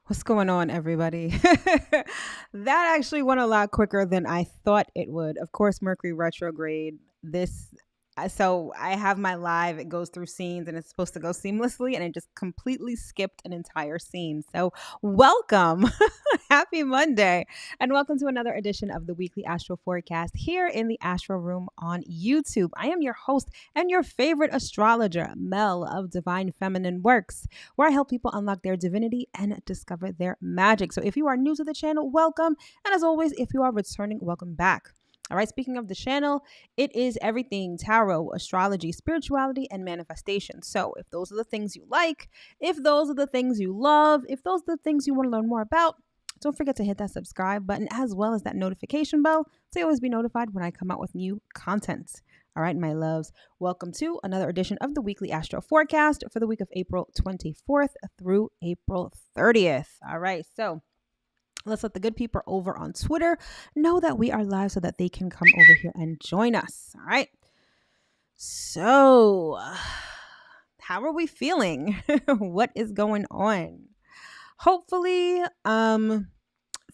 What's going on, everybody? That actually went a lot quicker than I thought it would. Of course, Mercury retrograde. So I have my live. It goes through scenes, and it's supposed to go seamlessly, and it just completely skipped an entire scene. So, welcome, happy Monday, and welcome to another edition of the weekly Astro Forecast here in the Astro Room on YouTube. I am your host and your favorite astrologer, Mel of Divine Feminine Works, where I help people unlock their divinity and discover their magic. So if you are new to the channel, welcome. And as always, if you are returning, welcome back. All right, speaking of the channel, it is everything tarot, astrology, spirituality, and manifestation. So if those are the things you like, if those are the things you love, if those are the things you want to learn more about, don't forget to hit that subscribe button as well as that notification bell so you always be notified when I come out with new content. All right, my loves, welcome to another edition of the weekly Astro Forecast for the week of April 24th through April 30th. All right, so let's let the good people over on Twitter know that we are live so that they can come over here and join us. All right. So, how are we feeling? What is going on? Hopefully,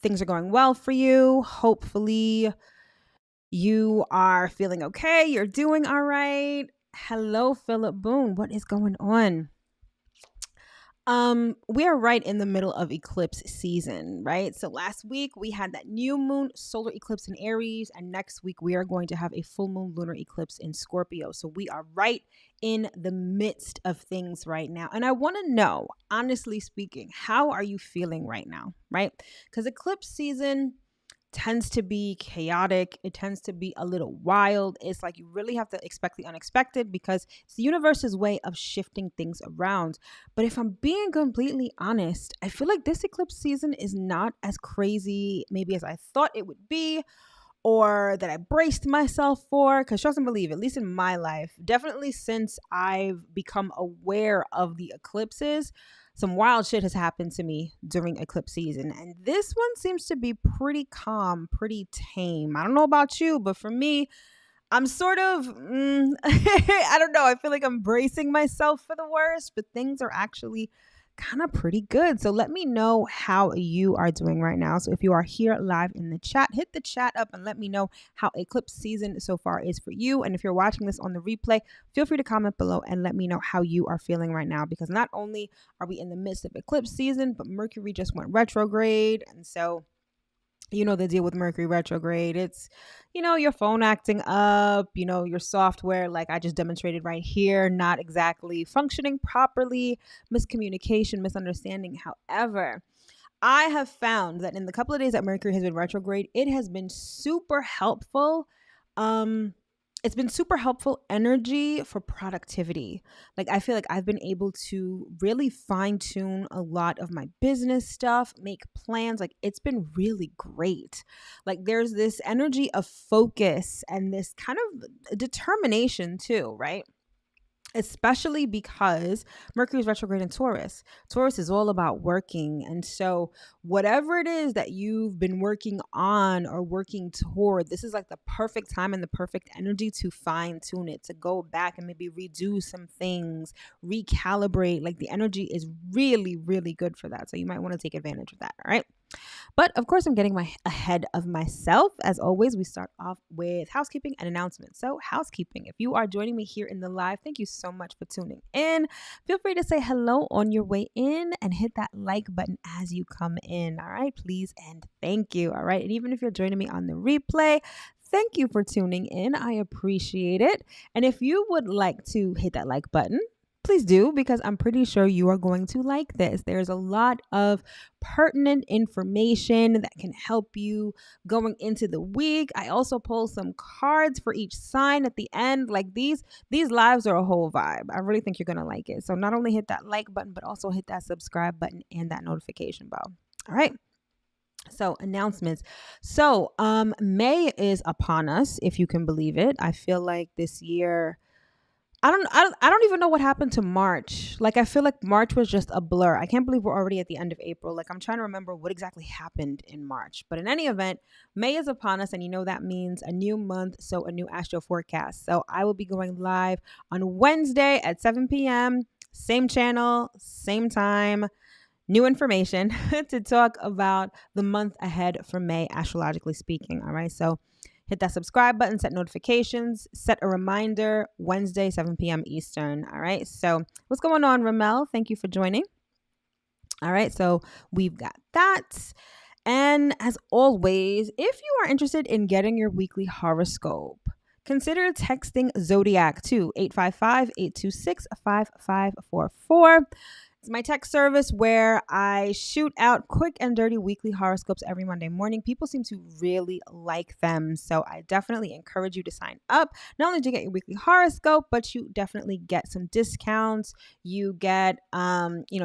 things are going well for you. Hopefully, you are feeling okay. You're doing all right. Hello, Philip Boone. What is going on? We are right in the middle of eclipse season, right? So last week we had that new moon solar eclipse in Aries, and next week we are going to have a full moon lunar eclipse in Scorpio. So we are right in the midst of things right now. And I want to know, honestly speaking, how are you feeling right now, right? Because eclipse season tends to be chaotic. It tends to be a little wild. It's like you really have to expect the unexpected because it's the universe's way of shifting things around. But if I'm being completely honest, I feel like this eclipse season is not as crazy maybe as I thought it would be or that I braced myself for. Because trust and believe, at least in my life, definitely since I've become aware of the eclipses, some wild shit has happened to me during eclipse season. And this one seems to be pretty calm, pretty tame. I don't know about you, but for me, I'm sort of, I don't know. I feel like I'm bracing myself for the worst, but things are actually kind of pretty good. So let me know how you are doing right now. So if you are here live in the chat, hit the chat up and let me know how eclipse season so far is for you. And if you're watching this on the replay, feel free to comment below and let me know how you are feeling right now, because not only are we in the midst of eclipse season, but Mercury just went retrograde. And so you know the deal with Mercury retrograde. It's, your phone acting up, your software, like I just demonstrated right here, not exactly functioning properly, miscommunication, misunderstanding. However, I have found that in the couple of days that Mercury has been retrograde, it has been super helpful. It's been super helpful energy for productivity. Like I feel like I've been able to really fine tune a lot of my business stuff, make plans. Like it's been really great. Like there's this energy of focus and this kind of determination too, right? Especially because Mercury is retrograde in Taurus. Taurus is all about working. And so, whatever it is that you've been working on or working toward, this is like the perfect time and the perfect energy to fine tune it, to go back and maybe redo some things, recalibrate. Like the energy is really, really good for that. So, you might want to take advantage of that. All right. But of course, I'm getting ahead of myself. As always, we start off with housekeeping and announcements. So, housekeeping. If you are joining me here in the live, thank you so much for tuning in. Feel free to say hello on your way in and hit that like button as you come in. All right, please and thank you. All right, and even if you're joining me on the replay, thank you for tuning in. I appreciate it. And if you would like to hit that like button, please do, because I'm pretty sure you are going to like this. There's a lot of pertinent information that can help you going into the week. I also pull some cards for each sign at the end. Like these lives are a whole vibe. I really think you're going to like it. So not only hit that like button, but also hit that subscribe button and that notification bell. All right. So announcements. So May is upon us, if you can believe it. I feel like this year I don't even know what happened to March. Like I feel like March was just a blur. I can't believe we're already at the end of April. Like I'm trying to remember what exactly happened in March. But in any event, May is upon us, and that means a new month, so a new astro forecast. So I will be going live on Wednesday at 7 p.m. Same channel, same time. new information to talk about the month ahead for May, astrologically speaking. All right. So hit that subscribe button, set notifications, set a reminder, Wednesday, 7 p.m. Eastern. All right. So what's going on, Ramel? Thank you for joining. All right. So we've got that. And as always, if you are interested in getting your weekly horoscope, consider texting ZODIAC to 855-826-5544. It's my text service where I shoot out quick and dirty weekly horoscopes every Monday morning. People seem to really like them, so I definitely encourage you to sign up. Not only do you get your weekly horoscope, but you definitely get some discounts. You get,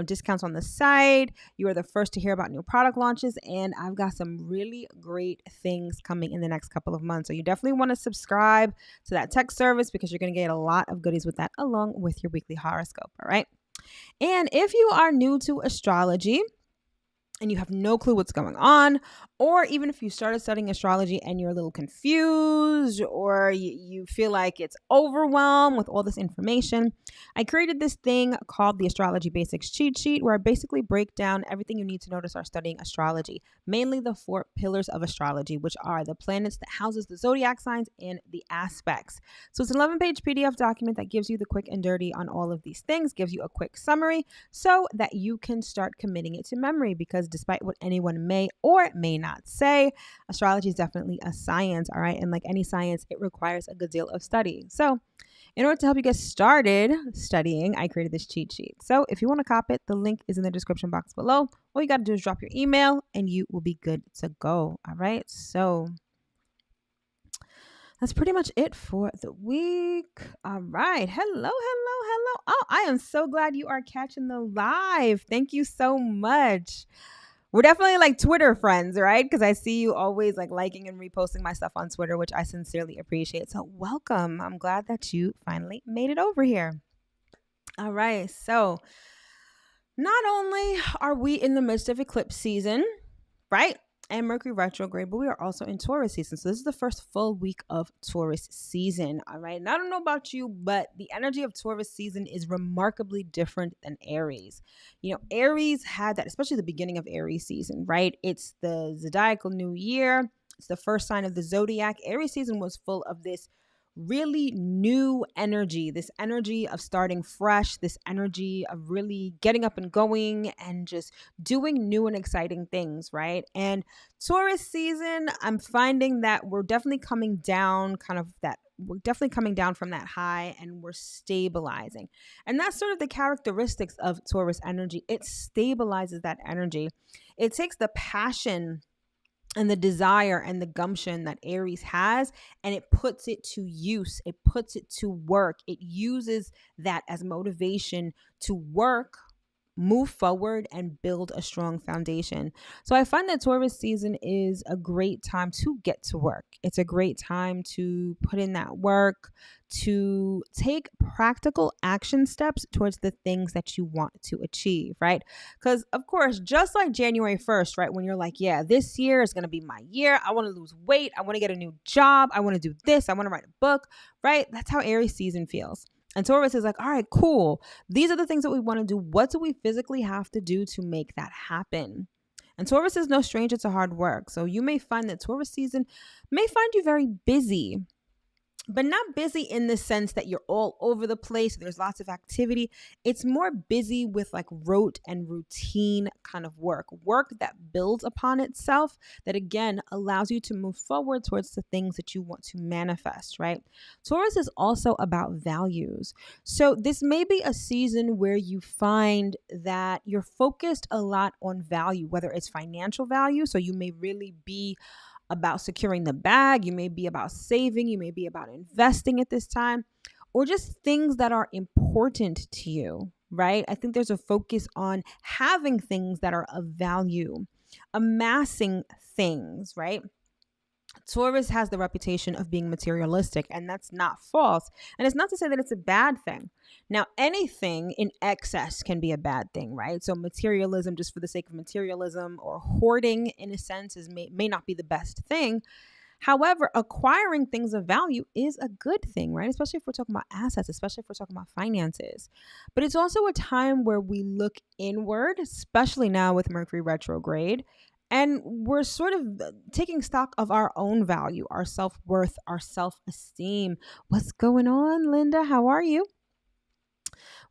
discounts on the site. You are the first to hear about new product launches, and I've got some really great things coming in the next couple of months. So you definitely want to subscribe to that text service because you're going to get a lot of goodies with that along with your weekly horoscope. All right. And if you are new to astrology and you have no clue what's going on, or even if you started studying astrology and you're a little confused or you feel like it's overwhelmed with all this information, I created this thing called the Astrology Basics Cheat Sheet, where I basically break down everything you need to know to start studying astrology, mainly the 4 pillars of astrology, which are the planets that houses the zodiac signs and the aspects. So it's an 11-page PDF document that gives you the quick and dirty on all of these things, gives you a quick summary so that you can start committing it to memory, because despite what anyone may or may not say, astrology is definitely a science, all right? And like any science, it requires a good deal of study. So in order to help you get started studying, I created this cheat sheet. So if you want to copy it, the link is in the description box below. All you got to do is drop your email and you will be good to go, all right? So that's pretty much it for the week. All right. Hello. Oh, I am so glad you are catching the live. Thank you so much. We're definitely like Twitter friends, right? Because I see you always like liking and reposting my stuff on Twitter, which I sincerely appreciate. So welcome. I'm glad that you finally made it over here. All right. So not only are we in the midst of eclipse season, right? And Mercury retrograde, but we are also in Taurus season. So this is the first full week of Taurus season. All right. And I don't know about you, but the energy of Taurus season is remarkably different than Aries. You know, Aries had that, especially the beginning of Aries season, right? It's the zodiacal new year. It's the first sign of the zodiac. Aries season was full of this really new energy, this energy of starting fresh, this energy of really getting up and going and just doing new and exciting things, right? And Taurus season, I'm finding that we're definitely coming down from that high, and we're stabilizing. And that's sort of the characteristics of Taurus energy. It stabilizes that energy. It takes the passion and the desire and the gumption that Aries has, and it puts it to use. It puts it to work. It uses that as motivation to work, move forward, and build a strong foundation. So I find that Taurus season is a great time to get to work. It's a great time to put in that work, to take practical action steps towards the things that you want to achieve, right? Because of course, just like January 1st, right? When you're like, yeah, this year is going to be my year. I want to lose weight. I want to get a new job. I want to do this. I want to write a book, right? That's how Aries season feels. And Taurus is like, all right, cool. These are the things that we want to do. What do we physically have to do to make that happen? And Taurus is no stranger to hard work. So you may find that Taurus season may find you very busy, but not busy in the sense that you're all over the place. There's lots of activity. It's more busy with like rote and routine kind of work that builds upon itself, that again allows you to move forward towards the things that you want to manifest, right? Taurus is also about values. So this may be a season where you find that you're focused a lot on value, whether it's financial value. So you may really be about securing the bag. You may be about saving. You may be about investing at this time, or just things that are important to you, right? I think there's a focus on having things that are of value, amassing things, right? Taurus has the reputation of being materialistic, and that's not false. And it's not to say that it's a bad thing. Now, anything in excess can be a bad thing, right? So materialism, just for the sake of materialism, or hoarding in a sense, may not be the best thing. However, acquiring things of value is a good thing, right? Especially if we're talking about assets, especially if we're talking about finances. But it's also a time where we look inward, especially now with Mercury retrograde. And we're sort of taking stock of our own value, our self worth, our self esteem. What's going on, Linda? How are you?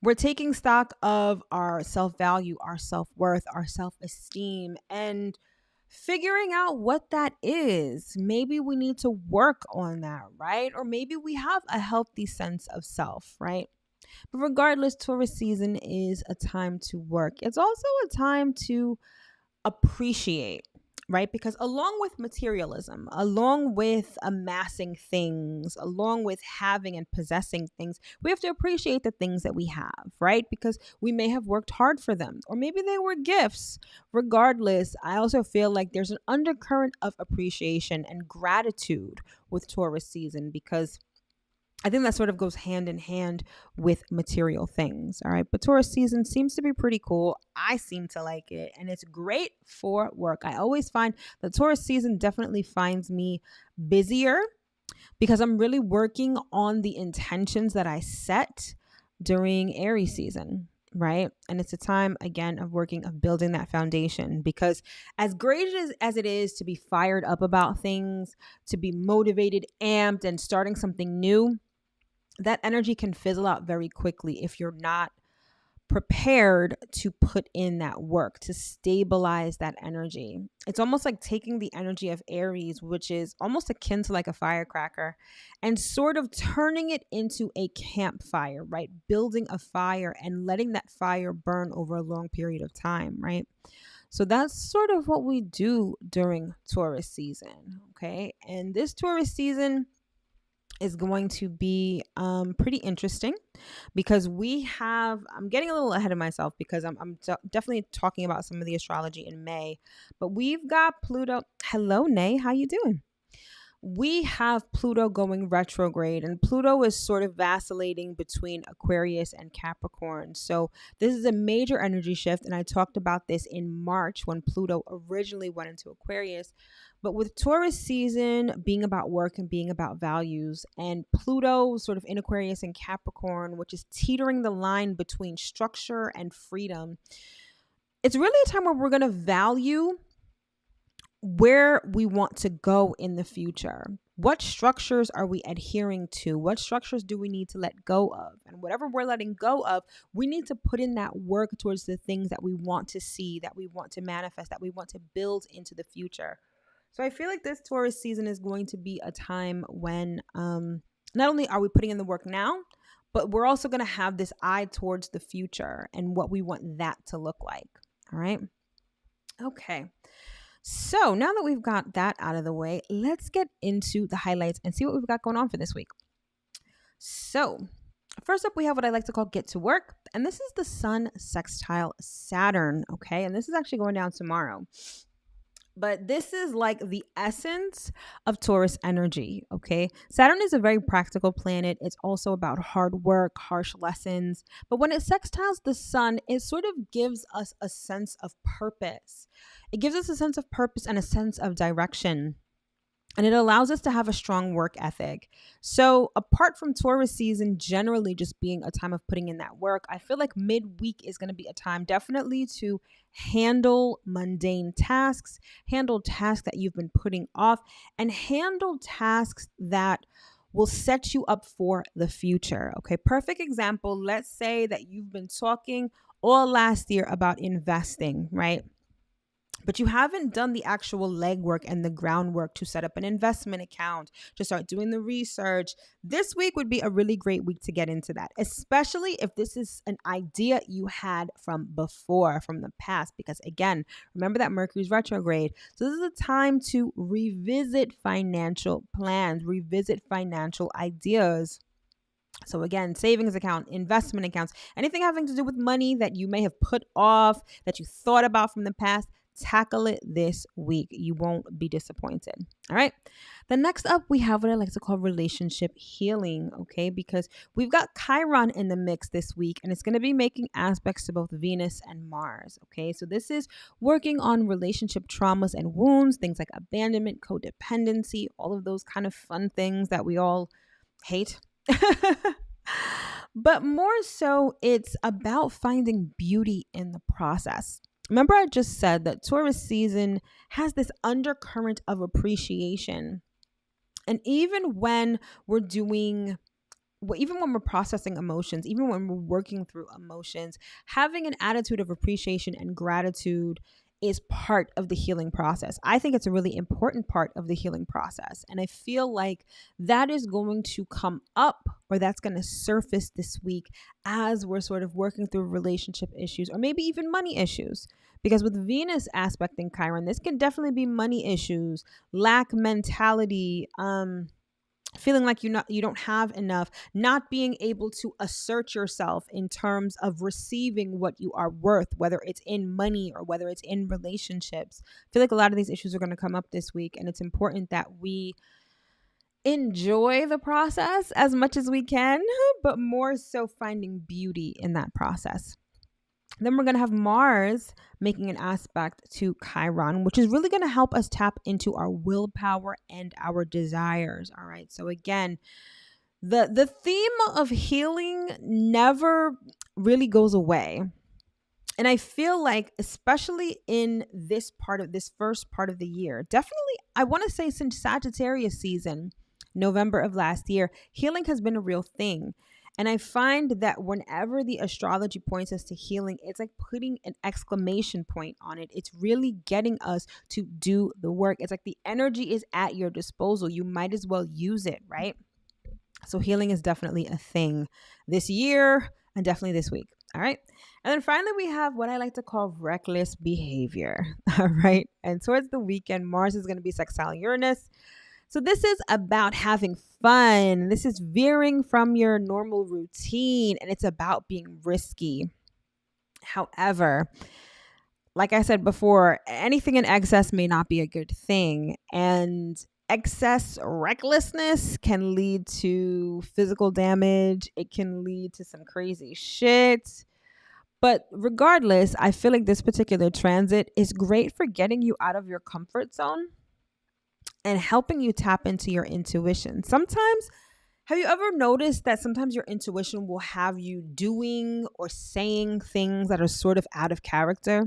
We're taking stock of our self value, our self worth, our self esteem, and figuring out what that is. Maybe we need to work on that, right? Or maybe we have a healthy sense of self, right? But regardless, Taurus season is a time to work. It's also a time to appreciate, right? Because along with materialism, along with amassing things, along with having and possessing things, we have to appreciate the things that we have, right? Because we may have worked hard for them, or maybe they were gifts. Regardless, I also feel like there's an undercurrent of appreciation and gratitude with Taurus season, because I think that sort of goes hand in hand with material things. All right. But Taurus season seems to be pretty cool. I seem to like it. And it's great for work. I always find the Taurus season definitely finds me busier because I'm really working on the intentions that I set during Aries season. Right. And it's a time, again, of building that foundation, because as great as it is to be fired up about things, to be motivated, amped, and starting something new, that energy can fizzle out very quickly if you're not prepared to put in that work to stabilize that energy. It's almost like taking the energy of Aries, which is almost akin to like a firecracker, and sort of turning it into a campfire, right? Building a fire and letting that fire burn over a long period of time, right? So that's sort of what we do during Taurus season, okay? And this Taurus season is going to be pretty interesting, because I'm getting a little ahead of myself because I'm definitely talking about some of the astrology in May, but we've got Pluto. Hello, Nay, how you doing? We have Pluto going retrograde, and Pluto is sort of vacillating between Aquarius and Capricorn. So this is a major energy shift, and I talked about this in March when Pluto originally went into Aquarius. But with Taurus season being about work and being about values, and Pluto sort of in Aquarius and Capricorn, which is teetering the line between structure and freedom, it's really a time where we're going to value where we want to go in the future. What structures are we adhering to? What structures do we need to let go of? And whatever we're letting go of, we need to put in that work towards the things that we want to see, that we want to manifest, that we want to build into the future. So I feel like this Taurus season is going to be a time when not only are we putting in the work now, but we're also going to have this eye towards the future and what we want that to look like. All right. Okay. So now that we've got that out of the way, let's get into the highlights and see what we've got going on for this week. So first up, we have what I like to call get to work. And this is the Sun sextile Saturn. Okay. And this is actually going down tomorrow. But this is like the essence of Taurus energy, okay? Saturn is a very practical planet. It's also about hard work, harsh lessons. But when it sextiles the sun, it sort of gives us a sense of purpose. It gives us a sense of purpose and a sense of direction. And it allows us to have a strong work ethic. So apart from Taurus season generally just being a time of putting in that work, I feel like midweek is going to be a time definitely to handle mundane tasks, handle tasks that you've been putting off, and handle tasks that will set you up for the future. Okay, perfect example. Let's say that you've been talking all last year about investing, right? But you haven't done the actual legwork and the groundwork to set up an investment account, to start doing the research. This week would be a really great week to get into that, especially if this is an idea you had from before, from the past, because again, remember that Mercury's retrograde. So this is a time to revisit financial plans, revisit financial ideas. So again, savings account, investment accounts, anything having to do with money that you may have put off, that you thought about from the past, Tackle it this week. You won't be disappointed. All right. The next up, we have what I like to call relationship healing. Okay. Because we've got Chiron in the mix this week, and it's going to be making aspects to both Venus and Mars. Okay. So this is working on relationship traumas and wounds, things like abandonment, codependency, all of those kind of fun things that we all hate. But more so, it's about finding beauty in the process. Remember, I just said that Taurus season has this undercurrent of appreciation. And even when we're processing emotions, even when we're working through emotions, having an attitude of appreciation and gratitude is part of the healing process. I think it's a really important part of the healing process. And I feel like that is going to come up, or that's going to surface this week as we're sort of working through relationship issues, or maybe even money issues. Because with Venus aspecting Chiron, this can definitely be money issues, lack mentality, feeling like you don't have enough, not being able to assert yourself in terms of receiving what you are worth, whether it's in money or whether it's in relationships. I feel like a lot of these issues are going to come up this week, and it's important that we enjoy the process as much as we can, but more so finding beauty in that process. Then we're going to have Mars making an aspect to Chiron, which is really going to help us tap into our willpower and our desires. All right. So again, the theme of healing never really goes away. And I feel like, especially in this first part of the year, definitely, I want to say since Sagittarius season, November of last year, healing has been a real thing. And I find that whenever the astrology points us to healing, it's like putting an exclamation point on it. It's really getting us to do the work. It's like the energy is at your disposal. You might as well use it, right? So healing is definitely a thing this year and definitely this week. All right. And then finally, we have what I like to call reckless behavior. All right. And towards the weekend, Mars is going to be sextile Uranus. So this is about having fun. This is veering from your normal routine, and it's about being risky. However, like I said before, anything in excess may not be a good thing. And excess recklessness can lead to physical damage. It can lead to some crazy shit. But regardless, I feel like this particular transit is great for getting you out of your comfort zone and helping you tap into your intuition. Sometimes, have you ever noticed that sometimes your intuition will have you doing or saying things that are sort of out of character?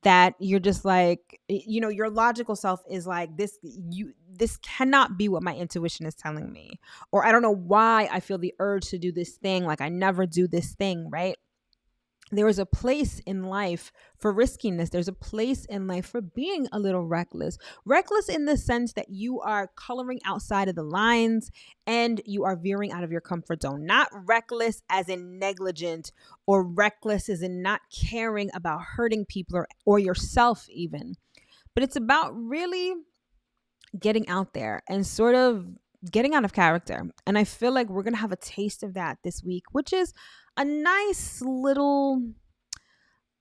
That you're just like, your logical self is like, this cannot be what my intuition is telling me. Or I don't know why I feel the urge to do this thing. Like I never do this thing, right? There is a place in life for riskiness. There's a place in life for being a little reckless. Reckless in the sense that you are coloring outside of the lines and you are veering out of your comfort zone. Not reckless as in negligent, or reckless as in not caring about hurting people or yourself even. But it's about really getting out there and sort of getting out of character. And I feel like we're going to have a taste of that this week, which is a nice little,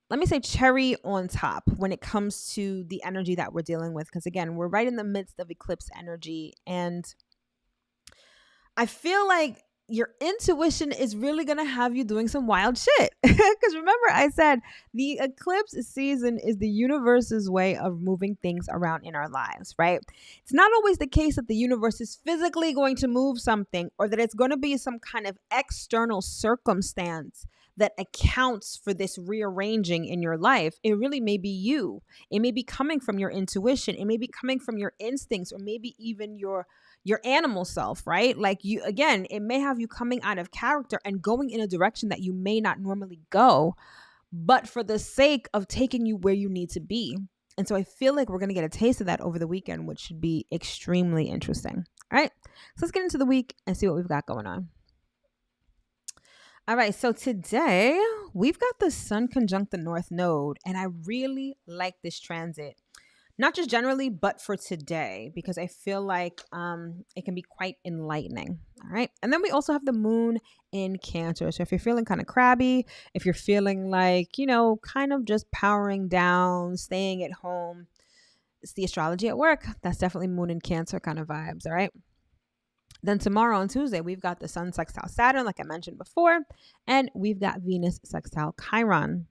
let me say, cherry on top when it comes to the energy that we're dealing with. Because again, we're right in the midst of eclipse energy. And I feel like your intuition is really going to have you doing some wild shit. Because remember, I said the eclipse season is the universe's way of moving things around in our lives, right? It's not always the case that the universe is physically going to move something, or that it's going to be some kind of external circumstance that accounts for this rearranging in your life. It really may be you. It may be coming from your intuition. It may be coming from your instincts, or maybe even your animal self, right? Like you, again, it may have you coming out of character and going in a direction that you may not normally go, but for the sake of taking you where you need to be. And so I feel like we're going to get a taste of that over the weekend, which should be extremely interesting. All right. So let's get into the week and see what we've got going on. All right. So today we've got the Sun conjunct the North Node, and I really like this transit. not just generally, but for today, because I feel like it can be quite enlightening. All right. And then we also have the moon in Cancer. So if you're feeling kind of crabby, if you're feeling like, kind of just powering down, staying at home, it's the astrology at work. That's definitely moon in Cancer kind of vibes. All right. Then tomorrow on Tuesday, we've got the sun sextile Saturn, like I mentioned before, and we've got Venus sextile Chiron.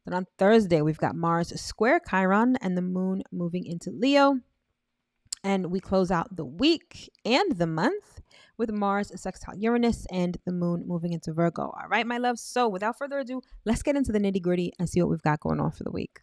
Then on Thursday, we've got Mars square Chiron and the moon moving into Leo. And we close out the week and the month with Mars sextile Uranus and the moon moving into Virgo. All right, my loves. So without further ado, let's get into the nitty gritty and see what we've got going on for the week.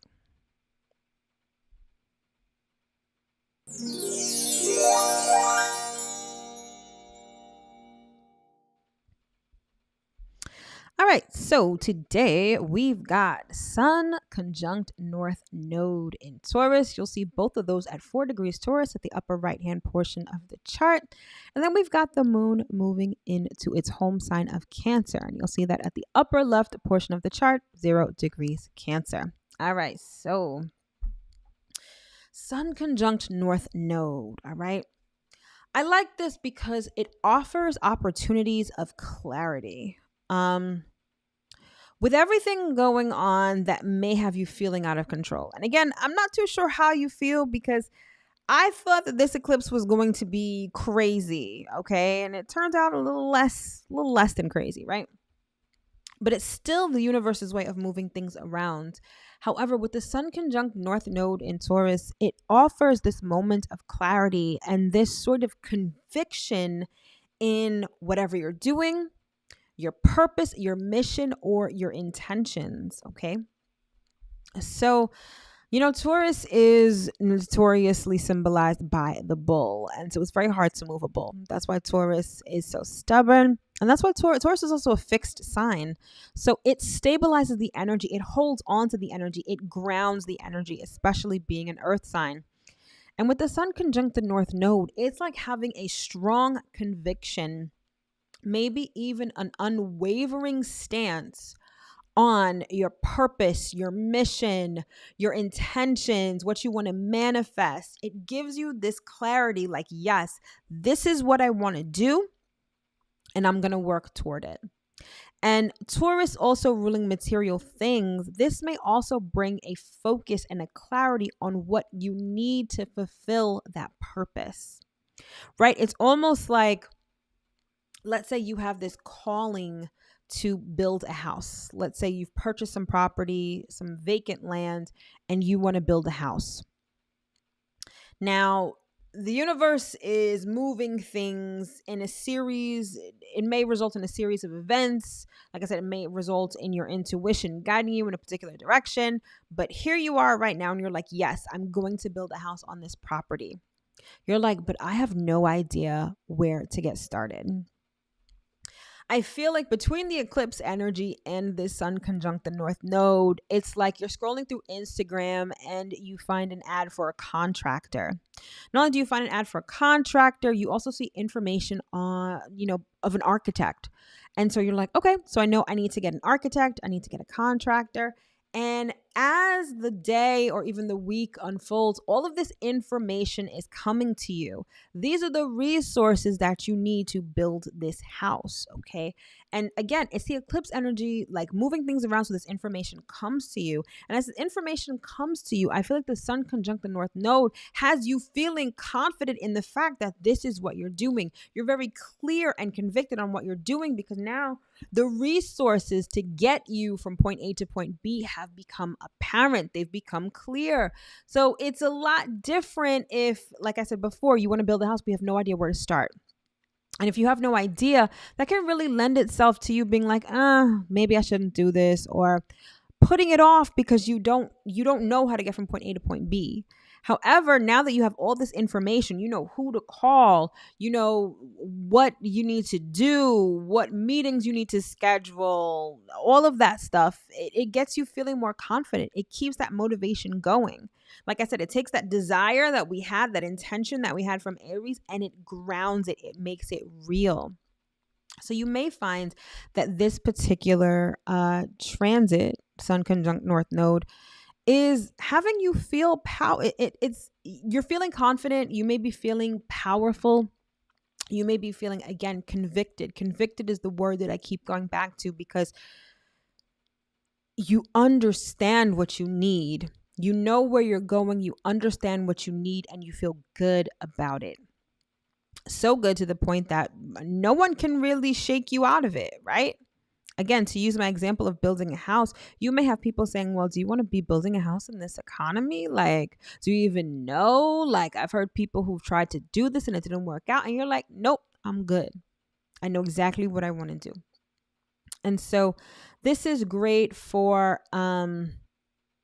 All right, so today we've got Sun conjunct North Node in Taurus. You'll see both of those at 4 degrees Taurus at the upper right-hand portion of the chart. And then we've got the moon moving into its home sign of Cancer. And you'll see that at the upper left portion of the chart, 0 degrees Cancer. All right, so Sun conjunct North Node, all right? I like this because it offers opportunities of clarity. With everything going on that may have you feeling out of control. And again, I'm not too sure how you feel because I thought that this eclipse was going to be crazy, okay? And it turns out a little less than crazy, right? But it's still the universe's way of moving things around. However, with the Sun conjunct North Node in Taurus, it offers this moment of clarity and this sort of conviction in whatever you're doing, your purpose, your mission, or your intentions, okay? So, Taurus is notoriously symbolized by the bull. And so it's very hard to move a bull. That's why Taurus is so stubborn. And that's why Taurus is also a fixed sign. So it stabilizes the energy. It holds on to the energy. It grounds the energy, especially being an earth sign. And with the Sun conjunct the North Node, it's like having a strong conviction, maybe even an unwavering stance on your purpose, your mission, your intentions, what you want to manifest. It gives you this clarity like, yes, this is what I want to do, and I'm going to work toward it. And Taurus also ruling material things, this may also bring a focus and a clarity on what you need to fulfill that purpose, right? It's almost like, let's say you have this calling to build a house. Let's say you've purchased some property, some vacant land, and you want to build a house. Now, the universe is moving things in a series. It may result in a series of events. Like I said, it may result in your intuition guiding you in a particular direction. But here you are right now, and you're like, yes, I'm going to build a house on this property. You're like, but I have no idea where to get started. I feel like between the eclipse energy and this Sun conjunct the North Node, it's like you're scrolling through Instagram and you find an ad for a contractor. Not only do you find an ad for a contractor, you also see information on, of an architect. And so you're like, okay, so I know I need to get an architect, I need to get a contractor. And as the day or even the week unfolds, all of this information is coming to you. These are the resources that you need to build this house, okay? And again, it's the eclipse energy, like moving things around so this information comes to you. And as the information comes to you, I feel like the Sun conjunct the North Node has you feeling confident in the fact that this is what you're doing. You're very clear and convicted on what you're doing because now the resources to get you from point A to point B have become apparent. They've become clear. So it's a lot different if, like I said before, you want to build a house, but you have no idea where to start. And if you have no idea, that can really lend itself to you being like, maybe I shouldn't do this, or putting it off because you don't know how to get from point A to point B. However, now that you have all this information, you know who to call, you know what you need to do, what meetings you need to schedule, all of that stuff, it gets you feeling more confident. It keeps that motivation going. Like I said, it takes that desire that we had, that intention that we had from Aries, and it grounds it. It makes it real. So you may find that this particular transit, Sun conjunct North Node, is having you feel it's you're feeling confident. You may be feeling powerful. You may be feeling, again, convicted. Convicted is the word that I keep going back to, because you understand what you need. You know where you're going. You understand what you need, and you feel good about it. So good to the point that no one can really shake you out of it, right? Again, to use my example of building a house, you may have people saying, well, do you want to be building a house in this economy? Like, do you even know? Like, I've heard people who've tried to do this and it didn't work out. And you're like, nope, I'm good. I know exactly what I want to do. And so this is great for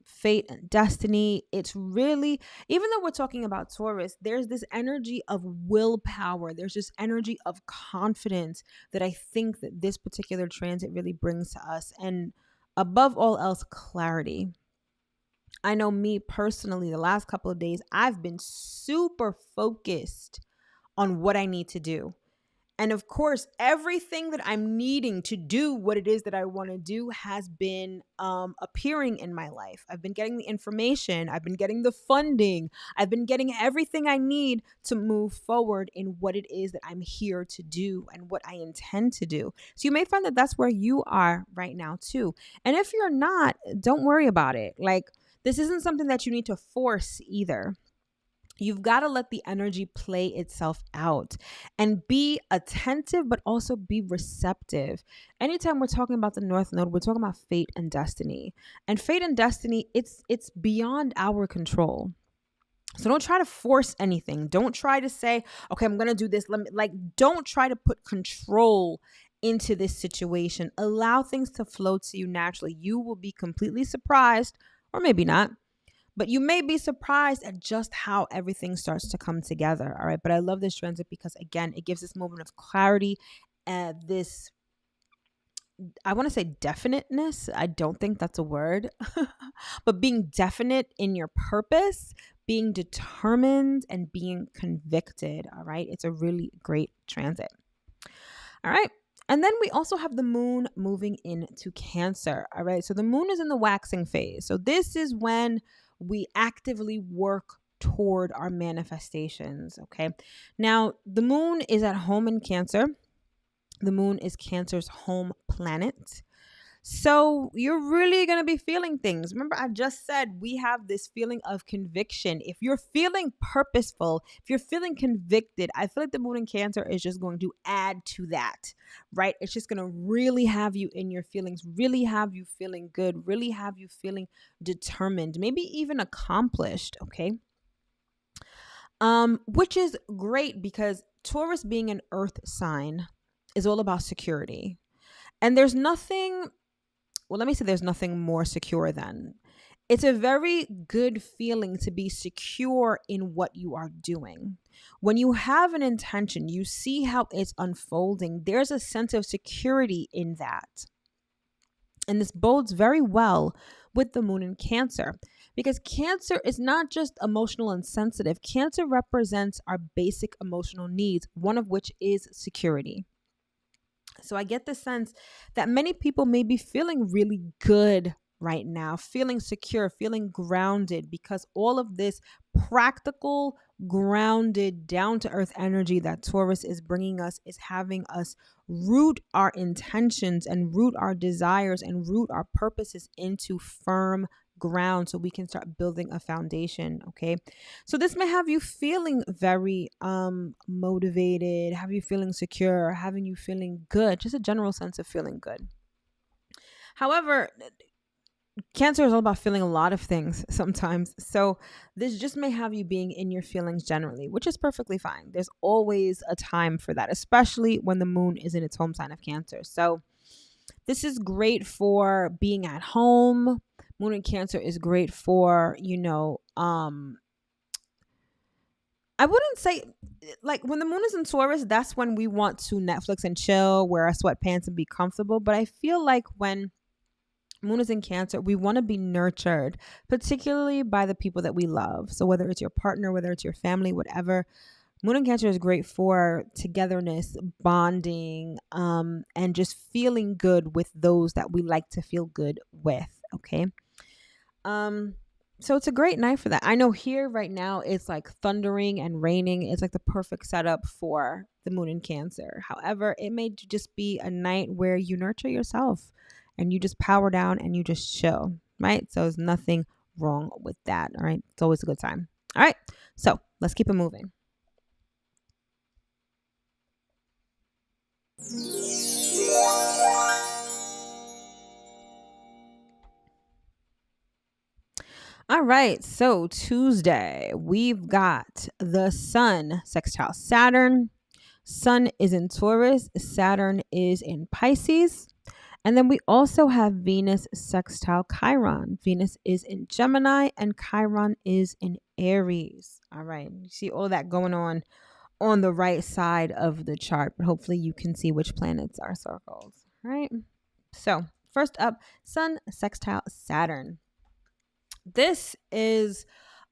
fate and destiny. It's really, even though we're talking about Taurus, there's this energy of willpower. There's this energy of confidence that I think that this particular transit really brings to us. And above all else, clarity. I know me personally, the last couple of days, I've been super focused on what I need to do. And of course, everything that I'm needing to do what it is that I want to do has been appearing in my life. I've been getting the information. I've been getting the funding. I've been getting everything I need to move forward in what it is that I'm here to do and what I intend to do. So you may find that that's where you are right now too. And if you're not, don't worry about it. Like, this isn't something that you need to force either. You've got to let the energy play itself out and be attentive, but also be receptive. Anytime we're talking about the North Node, we're talking about fate and destiny. And fate and destiny, it's beyond our control. So don't try to force anything. Don't try to say, okay, I'm going to do this. Don't try to put control into this situation. Allow things to flow to you naturally. You will be completely surprised, or maybe not. But you may be surprised at just how everything starts to come together. All right. But I love this transit because, again, it gives this moment of clarity, this, I want to say definiteness. I don't think that's a word, but being definite in your purpose, being determined, and being convicted. All right. It's a really great transit. All right. And then we also have the moon moving into Cancer. All right. So the moon is in the waxing phase. So this is when we actively work toward our manifestations. Okay. Now, the moon is at home in Cancer. The moon is Cancer's home planet. So you're really going to be feeling things. Remember, I just said we have this feeling of conviction. If you're feeling purposeful, if you're feeling convicted, I feel like the moon in Cancer is just going to add to that, right? It's just going to really have you in your feelings, really have you feeling good, really have you feeling determined, maybe even accomplished, okay? Which is great because Taurus, being an earth sign, is all about security. And there's nothing more secure than. It's a very good feeling to be secure in what you are doing. When you have an intention, you see how it's unfolding. There's a sense of security in that. And this bodes very well with the moon in Cancer, because Cancer is not just emotional and sensitive. Cancer represents our basic emotional needs, one of which is security. So I get the sense that many people may be feeling really good right now, feeling secure, feeling grounded, because all of this practical, grounded, down-to-earth energy that Taurus is bringing us is having us root our intentions and root our desires and root our purposes into firm ground so we can start building a foundation. Okay. So this may have you feeling very motivated, have you feeling secure, having you feeling good, just a general sense of feeling good. However, Cancer is all about feeling a lot of things sometimes. So this just may have you being in your feelings generally, which is perfectly fine. There's always a time for that, especially when the moon is in its home sign of Cancer. So this is great for being at home. Moon in Cancer is great for, I wouldn't say, like, when the moon is in Taurus, that's when we want to Netflix and chill, wear our sweatpants and be comfortable. But I feel like when moon is in Cancer, we want to be nurtured, particularly by the people that we love. So whether it's your partner, whether it's your family, whatever, moon in Cancer is great for togetherness, bonding, and just feeling good with those that we like to feel good with. Okay. So it's a great night for that. I know here right now it's like thundering and raining. It's like the perfect setup for the moon in Cancer. However, it may just be a night where you nurture yourself and you just power down and you just chill, right? So there's nothing wrong with that. All right. It's always a good time. All right. So let's keep it moving. All right, so Tuesday, we've got the Sun sextile Saturn. Sun is in Taurus, Saturn is in Pisces. And then we also have Venus sextile Chiron. Venus is in Gemini and Chiron is in Aries. All right, you see all that going on the right side of the chart, but hopefully you can see which planets are circled, right? So first up, Sun sextile Saturn. This is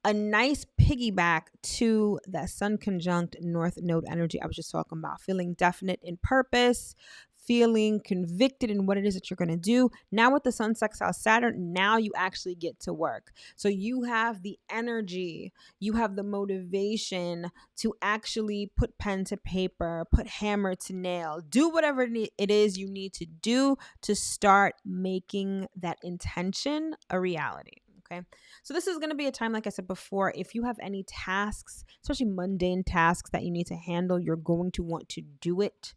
a nice piggyback to that Sun conjunct North Node energy I was just talking about. Feeling definite in purpose, feeling convicted in what it is that you're going to do. Now with the Sun sextile Saturn, now you actually get to work. So you have the energy, you have the motivation to actually put pen to paper, put hammer to nail, do whatever it is you need to do to start making that intention a reality. Okay. So this is going to be a time, like I said before, if you have any tasks, especially mundane tasks that you need to handle, you're going to want to do it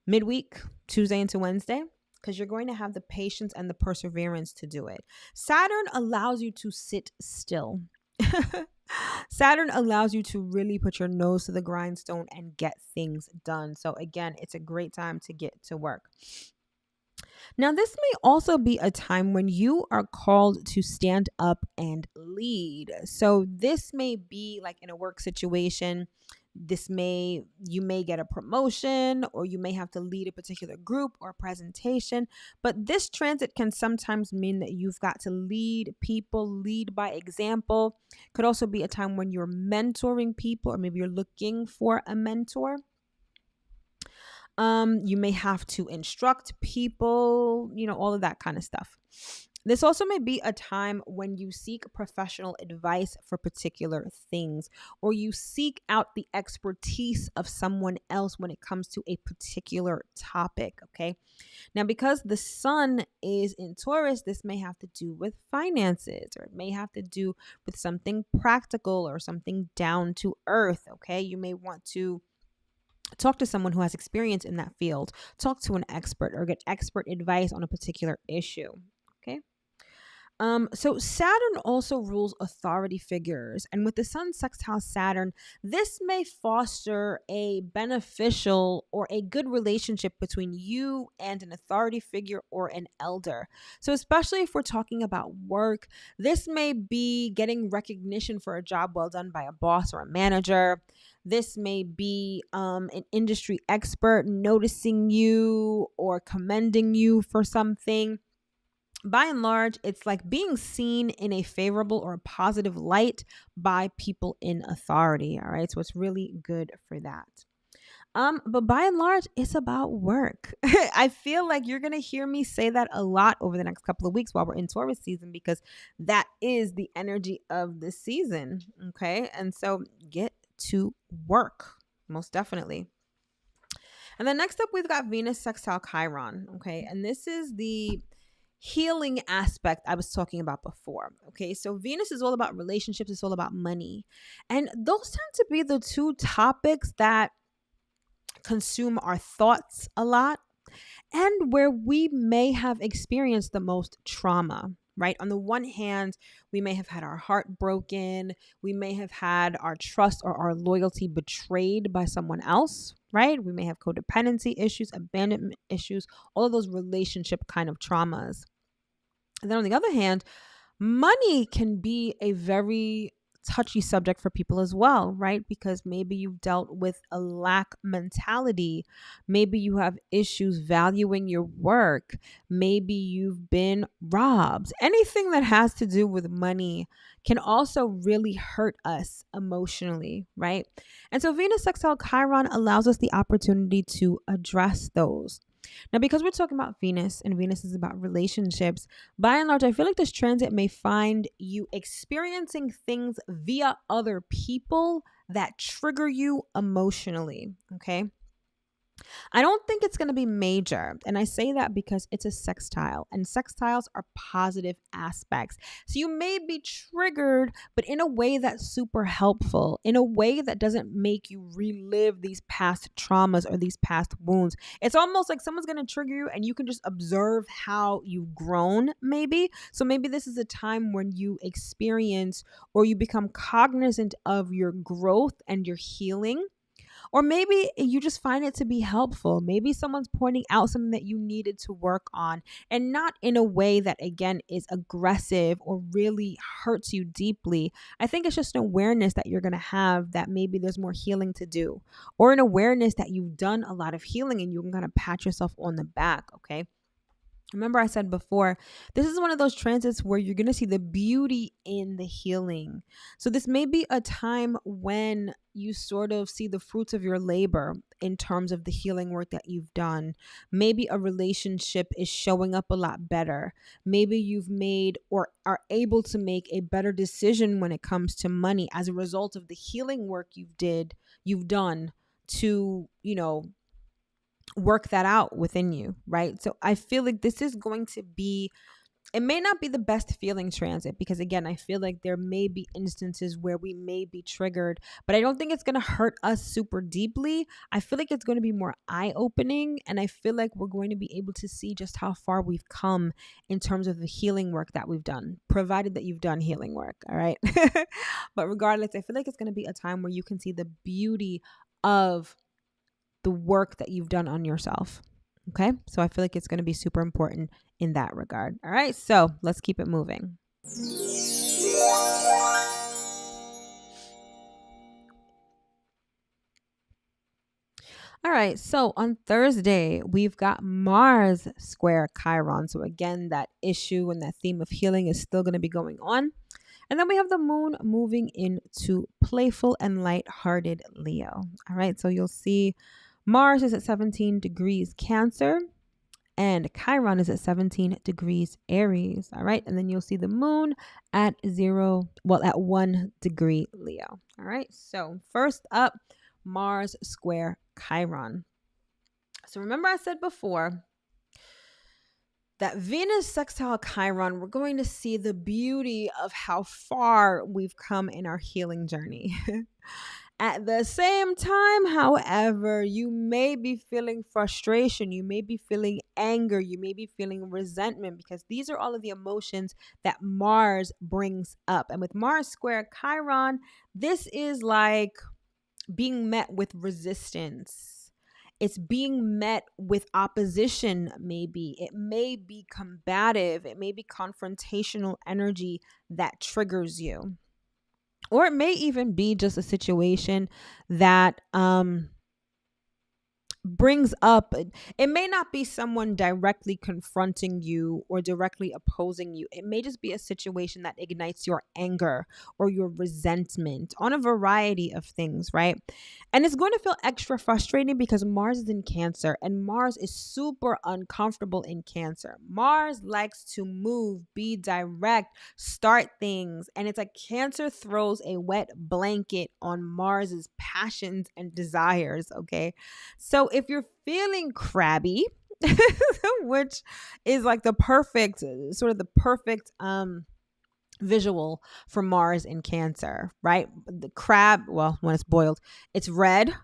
midweek, Tuesday into Wednesday, because you're going to have the patience and the perseverance to do it. Saturn allows you to sit still. Saturn allows you to really put your nose to the grindstone and get things done. So again, it's a great time to get to work. Now, this may also be a time when you are called to stand up and lead. So this may be like in a work situation. You may get a promotion, or you may have to lead a particular group or presentation. But this transit can sometimes mean that you've got to lead people, lead by example. Could also be a time when you're mentoring people, or maybe you're looking for a mentor. You may have to instruct people, all of that kind of stuff. This also may be a time when you seek professional advice for particular things, or you seek out the expertise of someone else when it comes to a particular topic. Okay. Now, because the Sun is in Taurus, this may have to do with finances, or it may have to do with something practical or something down to earth. Okay. You may want to talk to someone who has experience in that field, talk to an expert, or get expert advice on a particular issue. Okay. So Saturn also rules authority figures. And with the Sun sextile Saturn, this may foster a beneficial or a good relationship between you and an authority figure or an elder. So especially if we're talking about work, this may be getting recognition for a job well done by a boss or a manager. This may be an industry expert noticing you or commending you for something. By and large, it's like being seen in a favorable or a positive light by people in authority. All right. So it's really good for that. But by and large, it's about work. I feel like you're going to hear me say that a lot over the next couple of weeks while we're in Taurus season, because that is the energy of the season. Okay. And so get to work, most definitely. And then next up, we've got Venus sextile Chiron. Okay. And this is the healing aspect I was talking about before. Okay, so Venus is all about relationships, it's all about money. And those tend to be the two topics that consume our thoughts a lot, and where we may have experienced the most trauma. Right? On the one hand, we may have had our heart broken. We may have had our trust or our loyalty betrayed by someone else. Right? We may have codependency issues, abandonment issues, all of those relationship kind of traumas. And then on the other hand, money can be a very touchy subject for people as well, right? Because maybe you've dealt with a lack mentality. Maybe you have issues valuing your work. Maybe you've been robbed. Anything that has to do with money can also really hurt us emotionally, right? And so Venus sextile Chiron allows us the opportunity to address those. Now, because we're talking about Venus and Venus is about relationships, by and large, I feel like this transit may find you experiencing things via other people that trigger you emotionally. Okay. I don't think it's going to be major. And I say that because it's a sextile, and sextiles are positive aspects. So you may be triggered, but in a way that's super helpful, in a way that doesn't make you relive these past traumas or these past wounds. It's almost like someone's going to trigger you and you can just observe how you've grown, maybe. So maybe this is a time when you experience or you become cognizant of your growth and your healing. Or maybe you just find it to be helpful. Maybe someone's pointing out something that you needed to work on, and not in a way that, again, is aggressive or really hurts you deeply. I think it's just an awareness that you're going to have that maybe there's more healing to do, or an awareness that you've done a lot of healing and you can kind of pat yourself on the back. Okay. Remember, I said before, this is one of those transits where you're going to see the beauty in the healing. So this may be a time when you sort of see the fruits of your labor in terms of the healing work that you've done. Maybe a relationship is showing up a lot better. Maybe you've made or are able to make a better decision when it comes to money as a result of the healing work you've done to, work that out within you, right? So I feel like this is going to be, it may not be the best feeling transit because, again, I feel like there may be instances where we may be triggered, but I don't think it's going to hurt us super deeply. I feel like it's going to be more eye-opening, and I feel like we're going to be able to see just how far we've come in terms of the healing work that we've done, provided that you've done healing work, all right? But regardless, I feel like it's going to be a time where you can see the beauty of the work that you've done on yourself. Okay. So I feel like it's going to be super important in that regard. All right. So let's keep it moving. All right. So on Thursday, we've got Mars square Chiron. So again, that issue and that theme of healing is still going to be going on. And then we have the moon moving into playful and lighthearted Leo. All right. So you'll see Mars is at 17 degrees Cancer and Chiron is at 17 degrees Aries. All right. And then you'll see the moon at at 1 degree Leo. All right. So first up, Mars square Chiron. So remember I said before that Venus sextile Chiron, we're going to see the beauty of how far we've come in our healing journey. At the same time, however, you may be feeling frustration, you may be feeling anger, you may be feeling resentment, because these are all of the emotions that Mars brings up. And with Mars square Chiron, this is like being met with resistance. It's being met with opposition, maybe. It may be combative. It may be confrontational energy that triggers you. Or it may even be just a situation that brings up, it may not be someone directly confronting you or directly opposing you. It may just be a situation that ignites your anger or your resentment on a variety of things, right? And it's going to feel extra frustrating because Mars is in Cancer, and Mars is super uncomfortable in Cancer. Mars likes to move, be direct, start things, and it's like Cancer throws a wet blanket on Mars's passions and desires, okay? So if you're feeling crabby, which is like the perfect visual for Mars in Cancer, right? The crab, well, when it's boiled, it's red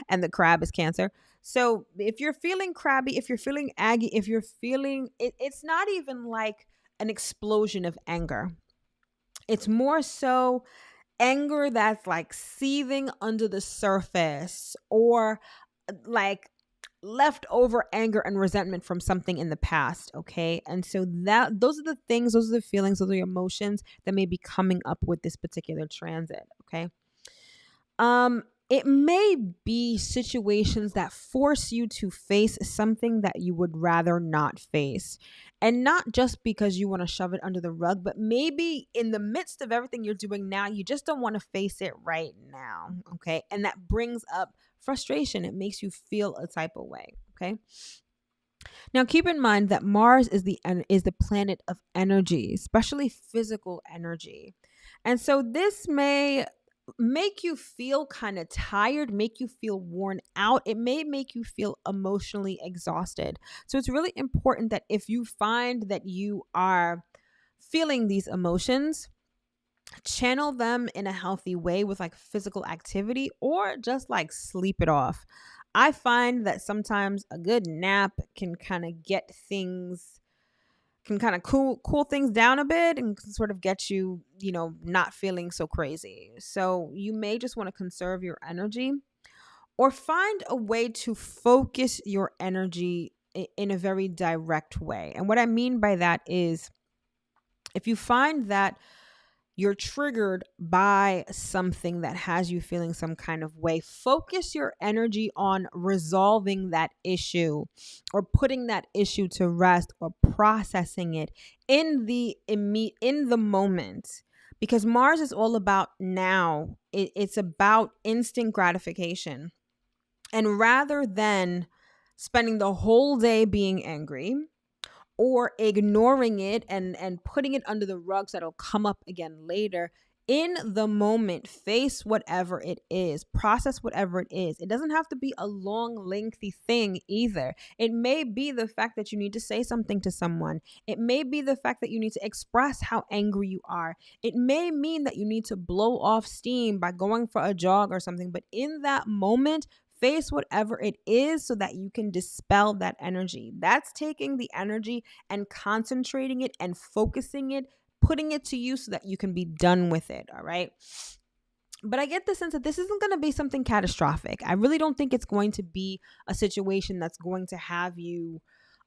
and the crab is Cancer. So if you're feeling crabby, if you're feeling aggy, if you're feeling, it's not even like an explosion of anger. It's more so anger that's like seething under the surface, or like leftover anger and resentment from something in the past. Okay. And so those are the things, those are the feelings, those are the emotions that may be coming up with this particular transit. Okay. It may be situations that force you to face something that you would rather not face. And not just because you want to shove it under the rug, but maybe in the midst of everything you're doing now, you just don't want to face it right now. Okay. And that brings up frustration. It makes you feel a type of way. Okay. Now, keep in mind that Mars is the planet of energy, especially physical energy. And so this may make you feel kind of tired, make you feel worn out. It may make you feel emotionally exhausted. So it's really important that if you find that you are feeling these emotions, channel them in a healthy way with like physical activity or just like sleep it off. I find that sometimes a good nap can kind of get things can kind of cool things down a bit and sort of get you, not feeling so crazy. So you may just want to conserve your energy or find a way to focus your energy in a very direct way. And what I mean by that is if you find that you're triggered by something that has you feeling some kind of way, focus your energy on resolving that issue or putting that issue to rest or processing it in the moment, because Mars is all about now. It's about instant gratification. And rather than spending the whole day being angry or ignoring it and putting it under the rug so that'll come up again later, in the moment, face whatever it is, process whatever it is. It doesn't have to be a long, lengthy thing either. It may be the fact that you need to say something to someone. It may be the fact that you need to express how angry you are. It may mean that you need to blow off steam by going for a jog or something, but in that moment, face whatever it is so that you can dispel that energy. That's taking the energy and concentrating it and focusing it, putting it to use so that you can be done with it. All right. But I get the sense that this isn't going to be something catastrophic. I really don't think it's going to be a situation that's going to have you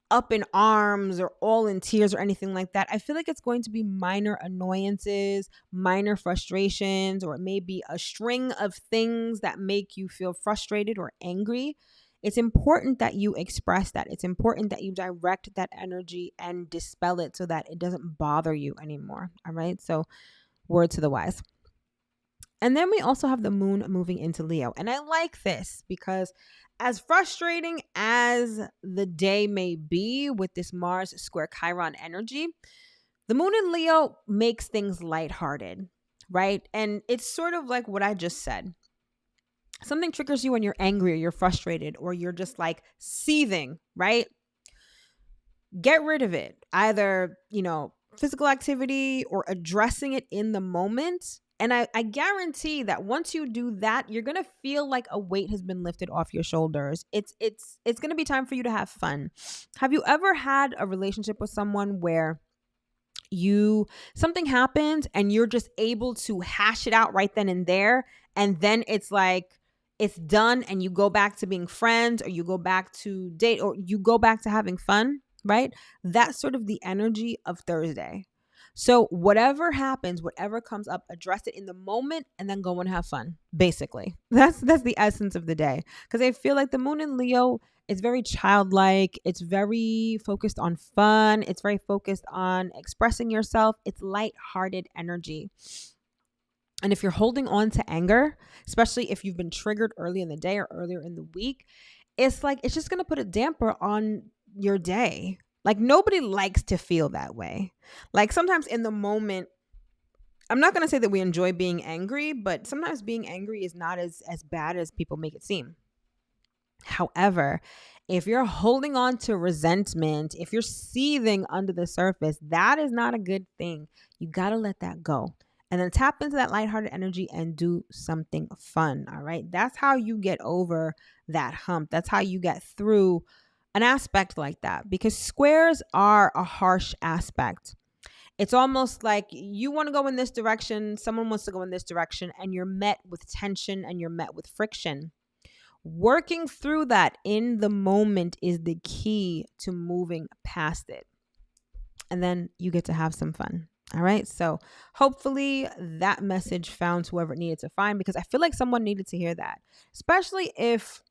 up in arms or all in tears or anything like that. I feel like it's going to be minor annoyances, minor frustrations, or it may be a string of things that make you feel frustrated or angry. It's important that you express that. It's important that you direct that energy and dispel it so that it doesn't bother you anymore. All right. So, word to the wise. And then we also have the moon moving into Leo. And I like this because as frustrating as the day may be with this Mars square Chiron energy, the moon in Leo makes things lighthearted, right? And it's sort of like what I just said. Something triggers you when you're angry or you're frustrated or you're just like seething, right? Get rid of it. Either, physical activity or addressing it in the moment. And I guarantee that once you do that, you're going to feel like a weight has been lifted off your shoulders. It's going to be time for you to have fun. Have you ever had a relationship with someone where something happens and you're just able to hash it out right then and there, and then it's like it's done and you go back to being friends or you go back to date or you go back to having fun, right? That's sort of the energy of Thursday. So whatever happens, whatever comes up, address it in the moment and then go and have fun. Basically, that's the essence of the day. Because I feel like the moon in Leo is very childlike. It's very focused on fun. It's very focused on expressing yourself. It's lighthearted energy. And if you're holding on to anger, especially if you've been triggered early in the day or earlier in the week, it's just going to put a damper on your day. Like nobody likes to feel that way. Like sometimes in the moment, I'm not going to say that we enjoy being angry, but sometimes being angry is not as bad as people make it seem. However, if you're holding on to resentment, if you're seething under the surface, that is not a good thing. You got to let that go. And then tap into that lighthearted energy and do something fun. All right. That's how you get over that hump. That's how you get through an aspect like that, because squares are a harsh aspect. It's almost like you want to go in this direction, someone wants to go in this direction, and you're met with tension and you're met with friction. Working through that in the moment is the key to moving past it. And then you get to have some fun. All right. So hopefully that message found whoever it needed to find, because I feel like someone needed to hear that, especially if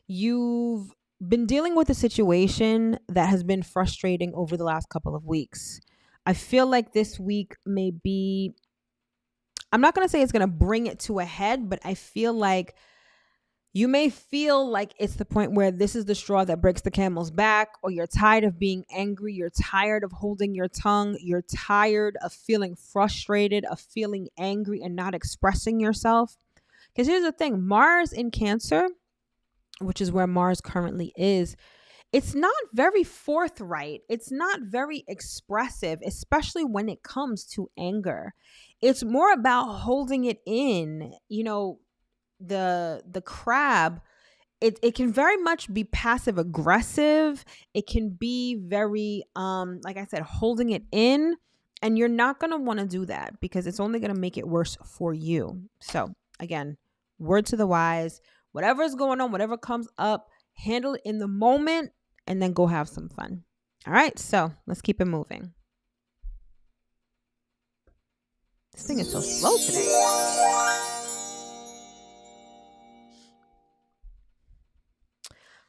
you've been dealing with a situation that has been frustrating over the last couple of weeks. I feel like this week may be, I'm not going to say it's going to bring it to a head, but I feel like You may feel like it's the point where this is the straw that breaks the camel's back, or you're tired of being angry. You're tired of holding your tongue. You're tired of feeling frustrated, of feeling angry and not expressing yourself. Because here's the thing, Mars in Cancer, which is where Mars currently is, it's not very forthright. It's not very expressive, especially when it comes to anger. It's more about holding it in. The crab, it can very much be passive aggressive. It can be very like I said, holding it in, and you're not going to want to do that because it's only going to make it worse for you. So again, word to the wise, whatever is going on, whatever comes up, handle it in the moment and then go have some fun. All right, so let's keep it moving. This thing is so slow today.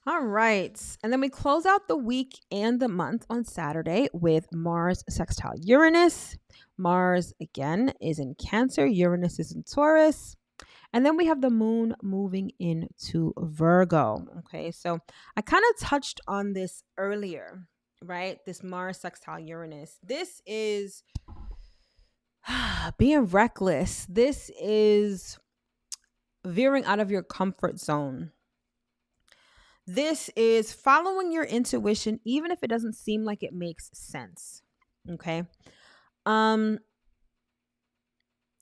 All right. And then we close out the week and the month on Saturday with Mars sextile Uranus. Mars, again, is in Cancer. Uranus is in Taurus. And then we have the moon moving into Virgo. Okay, so I kind of touched on this earlier, right? This Mars sextile Uranus. This is being reckless. This is veering out of your comfort zone. This is following your intuition, even if it doesn't seem like it makes sense. Okay.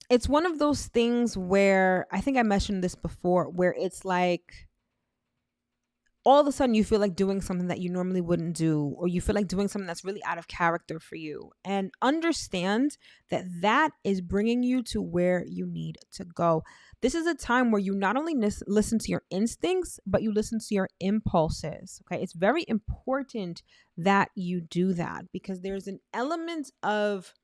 It's one of those things where I think I mentioned this before, where it's like all of a sudden you feel like doing something that you normally wouldn't do, or you feel like doing something that's really out of character for you. And understand that that is bringing you to where you need to go. This is a time where you not only listen to your instincts, but you listen to your impulses. Okay. It's very important that you do that because there's an element of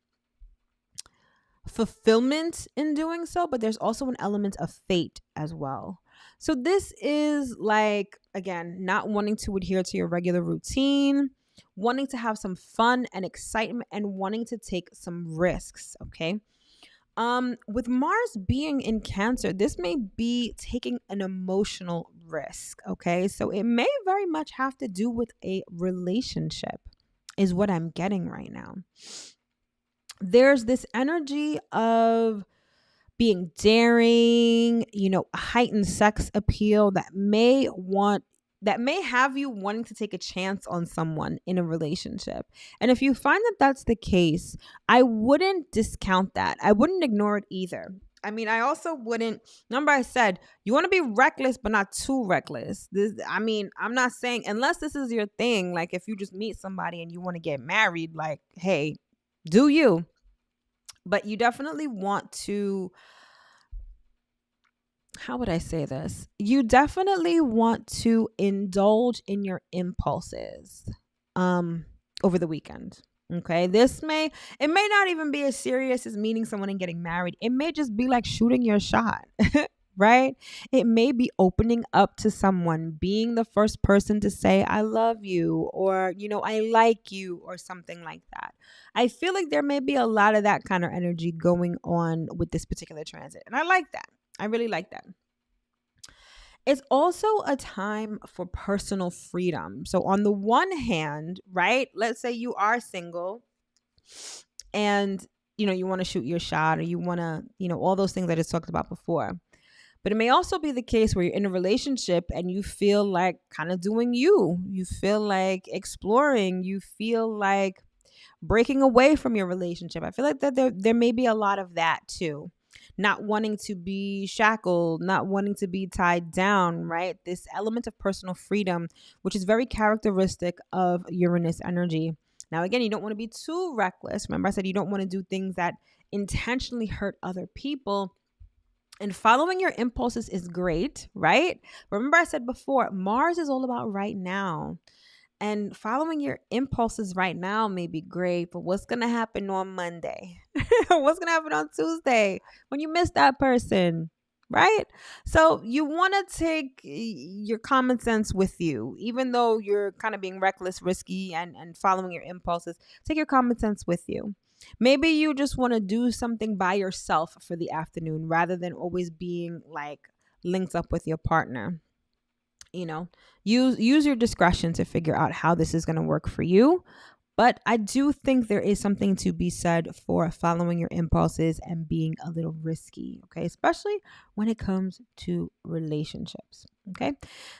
fulfillment in doing so, but there's also an element of fate as well. So this is like, again, not wanting to adhere to your regular routine, wanting to have some fun and excitement, and wanting to take some risks. Okay. With Mars being in Cancer, this may be taking an emotional risk. Okay. So it may very much have to do with a relationship, is what I'm getting right now. There's this energy of being daring, heightened sex appeal that may have you wanting to take a chance on someone in a relationship. And if you find that that's the case, I wouldn't discount that. I wouldn't ignore it either. I mean, I also wouldn't, remember I said, you want to be reckless, but not too reckless. I'm not saying, unless this is your thing, like if you just meet somebody and you want to get married, like, hey, do you? But you definitely want to, how would I say this? You definitely want to indulge in your impulses over the weekend. Okay. It may not even be as serious as meeting someone and getting married. It may just be like shooting your shot. Right? It may be opening up to someone, being the first person to say, I love you, or, I like you, or something like that. I feel like there may be a lot of that kind of energy going on with this particular transit. And I like that. I really like that. It's also a time for personal freedom. So on the one hand, right, let's say you are single and, you want to shoot your shot, or you want to, all those things I just talked about before. But it may also be the case where you're in a relationship and you feel like kind of doing you. You feel like exploring. You feel like breaking away from your relationship. I feel like that there may be a lot of that too. Not wanting to be shackled, not wanting to be tied down, right? This element of personal freedom, which is very characteristic of Uranus energy. Now, again, you don't want to be too reckless. Remember, I said you don't want to do things that intentionally hurt other people. And following your impulses is great, right? Remember I said before, Mars is all about right now. And following your impulses right now may be great, but what's going to happen on Monday? What's going to happen on Tuesday when you miss that person, right? So you want to take your common sense with you, even though you're kind of being reckless, risky, and following your impulses. Take your common sense with you. Maybe you just want to do something by yourself for the afternoon rather than always being like linked up with your partner. you know, use your discretion to figure out how this is going to work for you. But I do think there is something to be said for following your impulses and being a little risky, okay? Especially when it comes to relationships, okay?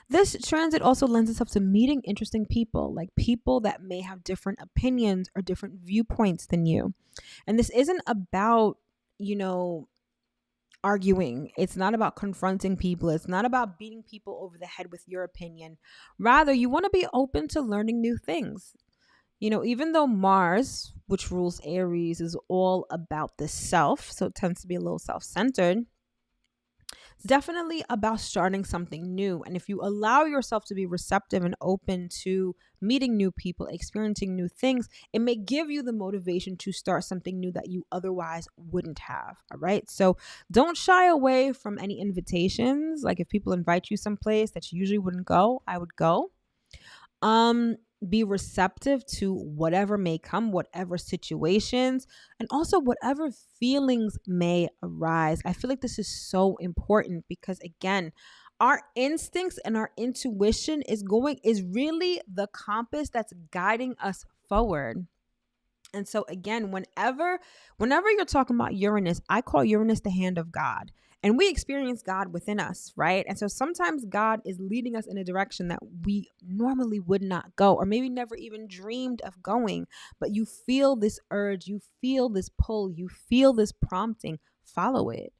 This transit also lends itself to meeting interesting people, like people that may have different opinions or different viewpoints than you. And this isn't about, arguing. It's not about confronting people. It's not about beating people over the head with your opinion. Rather, you want to be open to learning new things. Even though Mars, which rules Aries, is all about the self, so it tends to be a little self-centered, it's definitely about starting something new. And if you allow yourself to be receptive and open to meeting new people, experiencing new things, it may give you the motivation to start something new that you otherwise wouldn't have. All right. So don't shy away from any invitations. Like if people invite you someplace that you usually wouldn't go, I would go. Be receptive to whatever may come, whatever situations, and also whatever feelings may arise. I feel like this is so important because again, our instincts and our intuition is really the compass that's guiding us forward. And so again, whenever you're talking about Uranus, I call Uranus the hand of God. And we experience God within us, right? And so sometimes God is leading us in a direction that we normally would not go, or maybe never even dreamed of going. But you feel this urge, you feel this pull, you feel this prompting, follow it.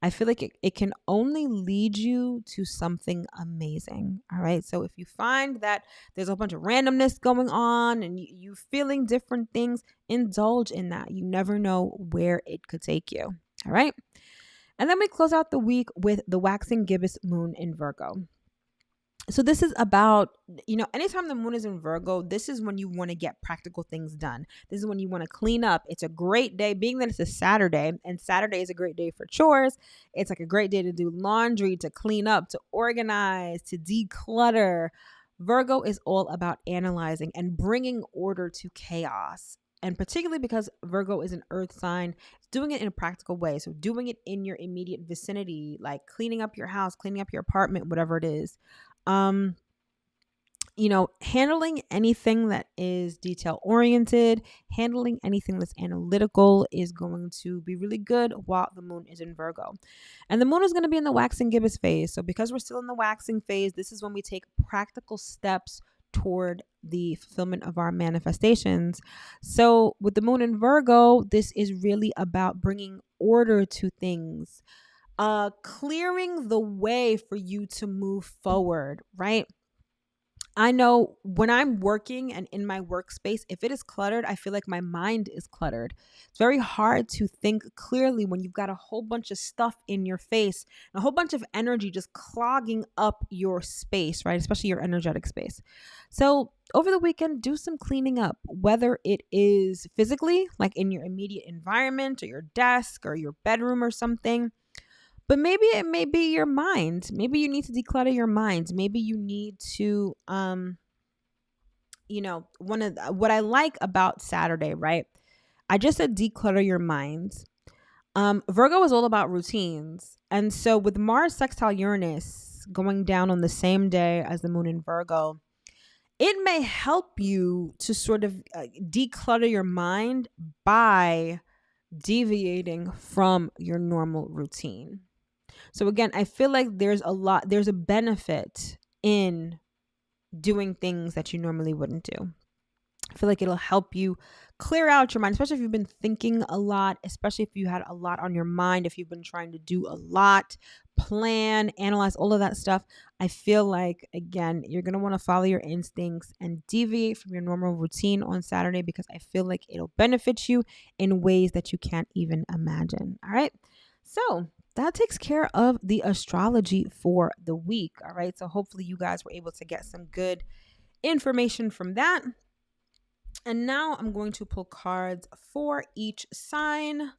I feel like it can only lead you to something amazing. All right. So if you find that there's a bunch of randomness going on and you feeling different things, indulge in that. You never know where it could take you. All right. And then we close out the week with the waxing gibbous moon in Virgo. So this is about, anytime the moon is in Virgo, this is when you want to get practical things done. This is when you want to clean up. It's a great day, being that it's a Saturday, and Saturday is a great day for chores. It's like a great day to do laundry, to clean up, to organize, to declutter. Virgo is all about analyzing and bringing order to chaos. And particularly because Virgo is an earth sign, doing it in a practical way. So doing it in your immediate vicinity, like cleaning up your house, cleaning up your apartment, whatever it is. Handling anything that is detail oriented, handling anything that's analytical is going to be really good while the moon is in Virgo. And the moon is going to be in the waxing gibbous phase. So because we're still in the waxing phase, this is when we take practical steps toward the fulfillment of our manifestations. So with the moon in Virgo, this is really about bringing order to things, clearing the way for you to move forward, right? I know when I'm working and in my workspace, if it is cluttered, I feel like my mind is cluttered. It's very hard to think clearly when you've got a whole bunch of stuff in your face, a whole bunch of energy just clogging up your space, right? Especially your energetic space. So over the weekend, do some cleaning up, whether it is physically, like in your immediate environment or your desk or your bedroom or something. But maybe it may be your mind. Maybe you need to declutter your mind. Maybe you need to, what I like about Saturday, right? I just said declutter your mind. Virgo is all about routines. And so with Mars sextile Uranus going down on the same day as the moon in Virgo, it may help you to sort of declutter your mind by deviating from your normal routine. So again, I feel like there's a benefit in doing things that you normally wouldn't do. I feel like it'll help you clear out your mind, especially if you've been thinking a lot, especially if you had a lot on your mind, if you've been trying to do a lot, plan, analyze, all of that stuff. I feel like, again, you're going to want to follow your instincts and deviate from your normal routine on Saturday because I feel like it'll benefit you in ways that you can't even imagine. All right. So that takes care of the astrology for the week. All right. So hopefully you guys were able to get some good information from that. And now I'm going to pull cards for each sign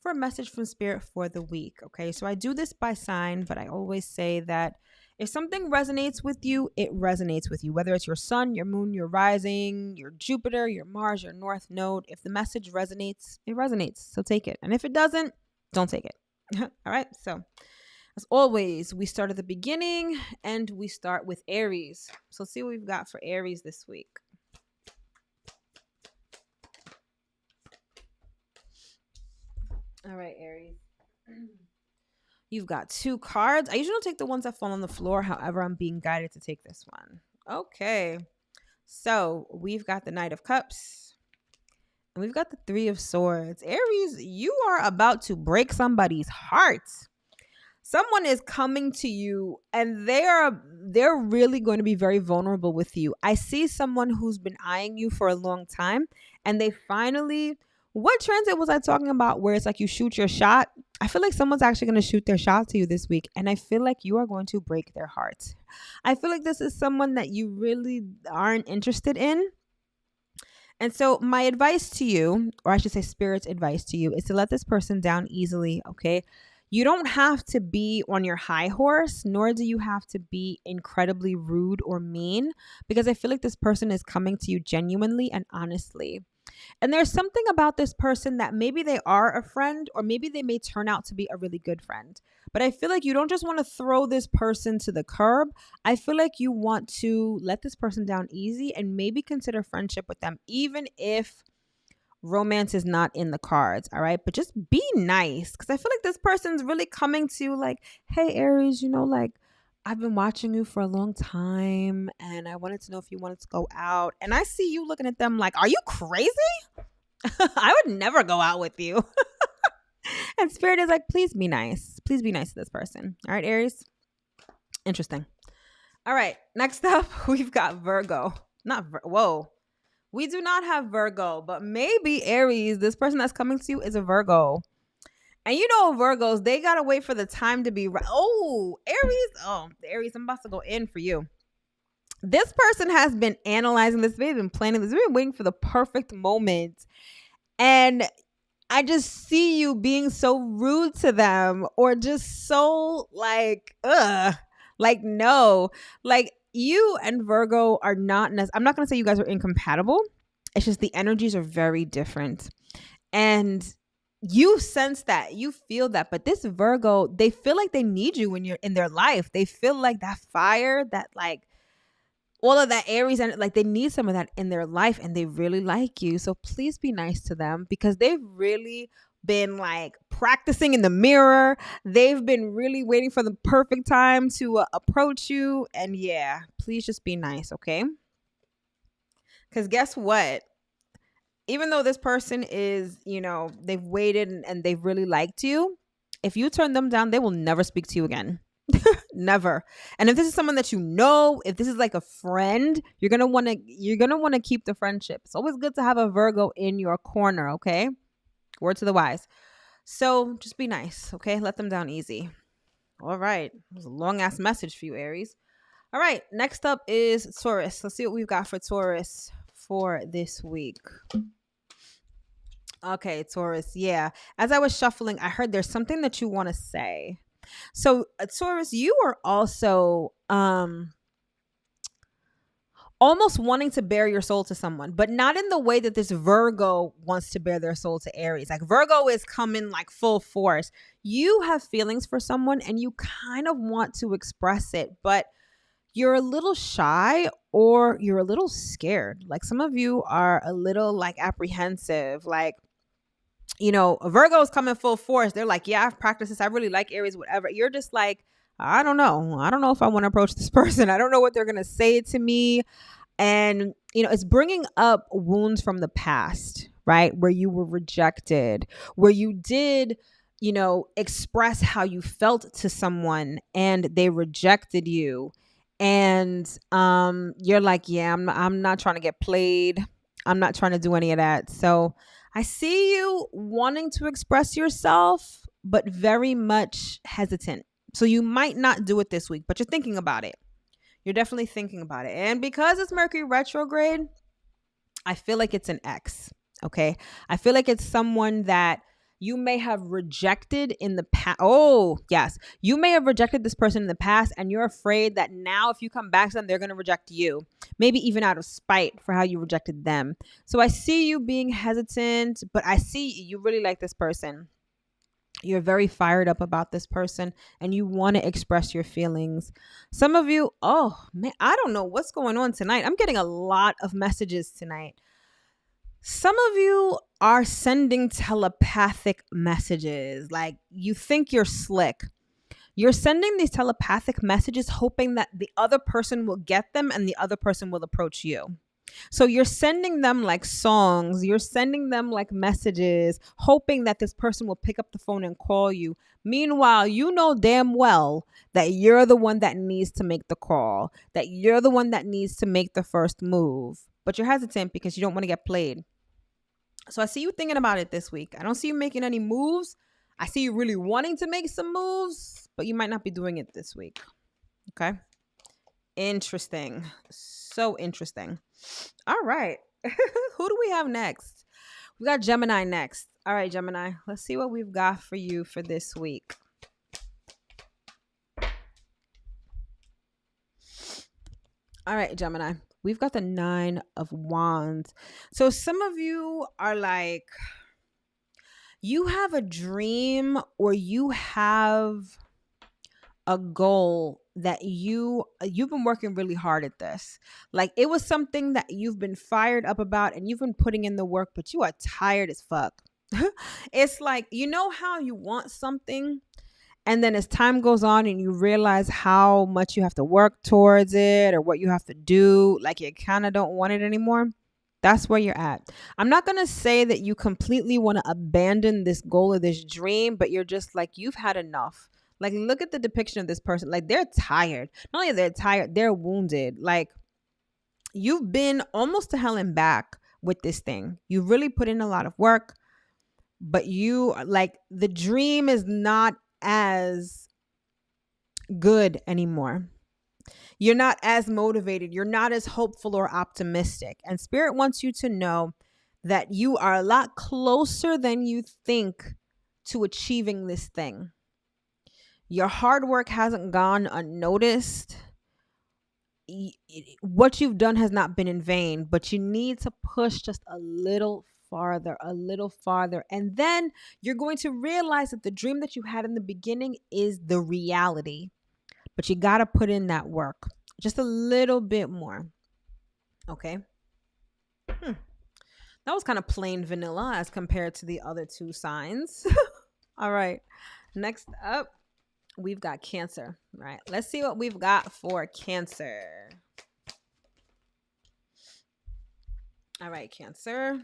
for a message from Spirit for the week. Okay. So I do this by sign, but I always say that if something resonates with you, it resonates with you, whether it's your sun, your moon, your rising, your Jupiter, your Mars, your North Node. If the message resonates, it resonates. So take it. And if it doesn't, don't take it. All right. So As always, we start at the beginning and we start with Aries. So let's see what we've got for Aries this week. All right, Aries. You've got 2 cards. I usually don't take the ones that fall on the floor. However, I'm being guided to take this one. Okay. So we've got the Knight of Cups. And we've got the 3 of Swords. Aries, you are about to break somebody's heart. Someone is coming to you and they're really going to be very vulnerable with you. I see someone who's been eyeing you for a long time and they finally, what transit was I talking about where it's like you shoot your shot? I feel like someone's actually going to shoot their shot to you this week and I feel like you are going to break their heart. I feel like this is someone that you really aren't interested in. And so my advice to you, or I should say Spirit's advice to you, is to let this person down easily, okay? You don't have to be on your high horse, nor do you have to be incredibly rude or mean, because I feel like this person is coming to you genuinely and honestly. And there's something about this person that maybe they are a friend or maybe they may turn out to be a really good friend. But I feel like you don't just want to throw this person to the curb. I feel like you want to let this person down easy and maybe consider friendship with them, even if romance is not in the cards. All right. But just be nice, because I feel like this person's really coming to you like, hey, Aries, like I've been watching you for a long time and I wanted to know if you wanted to go out. And I see you looking at them like, are you crazy? I would never go out with you. And Spirit is like, please be nice. Please be nice to this person. All right, Aries. Interesting. All right. Next up, we've got Virgo. Whoa. We do not have Virgo, but maybe Aries, this person that's coming to you is a Virgo. And Virgos, they got to wait for the time to be right. Oh, Aries. Oh, Aries, I'm about to go in for you. This person has been analyzing this. They've been planning this. They've been waiting for the perfect moment. And I just see you being so rude to them or just so no. Like you and Virgo are not, I'm not going to say you guys are incompatible. It's just the energies are very different. And you sense that, you feel that, but this Virgo, they feel like they need you when you're in their life. They feel like that fire, that like all of that Aries, and like they need some of that in their life and they really like you. So please be nice to them because they've really been like practicing in the mirror. They've been really waiting for the perfect time to approach you. And yeah, please just be nice, okay? Because guess what? Even though this person is, they've waited and they've really liked you, if you turn them down, they will never speak to you again. Never. And if this is someone that if this is like a friend, you're going to want to keep the friendship. It's always good to have a Virgo in your corner, okay? Word to the wise. So just be nice, okay? Let them down easy. All right. It was a long ass message for you, Aries. All right. Next up is Taurus. Let's see what we've got for Taurus for this week. Okay, Taurus. Yeah. As I was shuffling, I heard there's something that you want to say. So Taurus, you are also almost wanting to bare your soul to someone, but not in the way that this Virgo wants to bare their soul to Aries. Like Virgo is coming like full force. You have feelings for someone and you kind of want to express it, but you're a little shy or you're a little scared. Like some of you are a little like apprehensive, like, Virgo's coming full force. They're like, yeah, I've practiced this. I really like Aries, whatever. You're just like, I don't know. I don't know if I want to approach this person. I don't know what they're going to say to me. And, it's bringing up wounds from the past, right? Where you were rejected, where you did, express how you felt to someone and they rejected you. And you're like, yeah, I'm not trying to get played. I'm not trying to do any of that. So I see you wanting to express yourself, but very much hesitant. So you might not do it this week, but you're thinking about it. You're definitely thinking about it. And because it's Mercury retrograde, I feel like it's an ex. Okay. I feel like it's someone that you may have rejected in the past. Oh, yes. You may have rejected this person in the past and you're afraid that now if you come back to them, they're going to reject you. Maybe even out of spite for how you rejected them. So I see you being hesitant, but I see you really like this person. You're very fired up about this person and you want to express your feelings. Some of you, oh man, I don't know what's going on tonight. I'm getting a lot of messages tonight. Some of you are sending telepathic messages. Like you think you're slick. You're sending these telepathic messages hoping that the other person will get them and the other person will approach you. So you're sending them like songs, you're sending them like messages, hoping that this person will pick up the phone and call you. Meanwhile, you know damn well that you're the one that needs to make the call, that you're the one that needs to make the first move. But you're hesitant because you don't want to get played. So I see you thinking about it this week. I don't see you making any moves. I see you really wanting to make some moves, but you might not be doing it this week. Okay. Interesting. So interesting. All right. Who do we have next? We got Gemini next. All right, Gemini. Let's see what we've got for you for this week. All right, Gemini. We've got the 9 of Wands. So some of you are like, you have a dream or you have a goal that you've been working really hard at this. Like it was something that you've been fired up about and you've been putting in the work, but you are tired as fuck. It's like, you know how you want something and then as time goes on and you realize how much you have to work towards it or what you have to do, like you kind of don't want it anymore. That's where you're at. I'm not going to say that you completely want to abandon this goal or this dream, but you're just like, you've had enough. Like, look at the depiction of this person. Like, they're tired. Not only they're tired, they're wounded. Like, you've been almost to hell and back with this thing. You've really put in a lot of work, but you, like, the dream is not as good anymore. You're not as motivated. You're not as hopeful or optimistic. And Spirit wants you to know that you are a lot closer than you think to achieving this thing. Your hard work hasn't gone unnoticed. What you've done has not been in vain, but you need to push just a little farther. And then you're going to realize that the dream that you had in the beginning is the reality. But you got to put in that work just a little bit more. Okay. That was kind of plain vanilla as compared to the other two signs. All right. Next up, we've got Cancer. All right. Let's see what we've got for Cancer. All right, Cancer.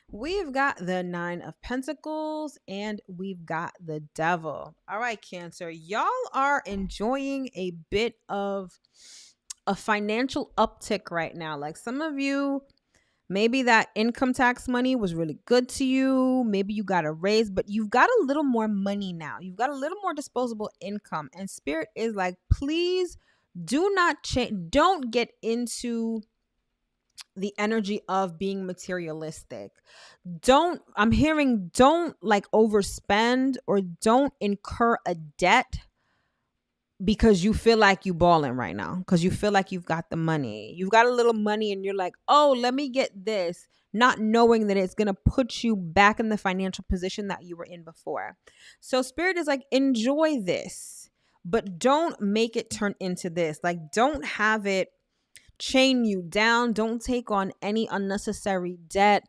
We've got the 9 of Pentacles and we've got the Devil. All right, Cancer. Y'all are enjoying a bit of a financial uptick right now. Like some of you, maybe that income tax money was really good to you. Maybe you got a raise, but you've got a little more money now. You've got a little more disposable income. And Spirit is like, please do not change. Don't get into the energy of being materialistic. I'm hearing don't like overspend or don't incur a debt because you feel like you balling right now, because you feel like you've got the money. You've got a little money and you're like, oh, let me get this, not knowing that it's going to put you back in the financial position that you were in before. So Spirit is like, enjoy this, but don't make it turn into this. Like, don't have it chain you down. Don't take on any unnecessary debt.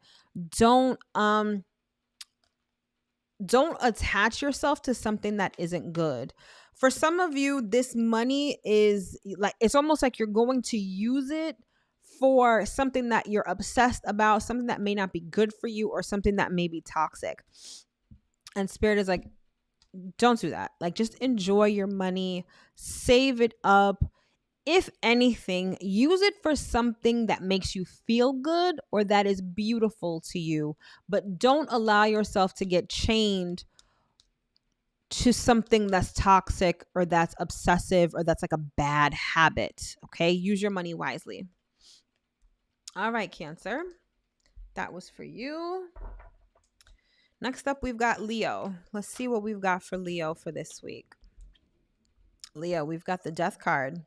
Don't attach yourself to something that isn't good. For some of you, this money is like, it's almost like you're going to use it for something that you're obsessed about, something that may not be good for you or something that may be toxic. And Spirit is like, don't do that. Like, just enjoy your money, save it up. If anything, use it for something that makes you feel good or that is beautiful to you, but don't allow yourself to get chained to something that's toxic or that's obsessive or that's like a bad habit. Okay. Use your money wisely. All right, Cancer. That was for you. Next up, we've got Leo. Let's see what we've got for Leo for this week. Leo, we've got the Death card.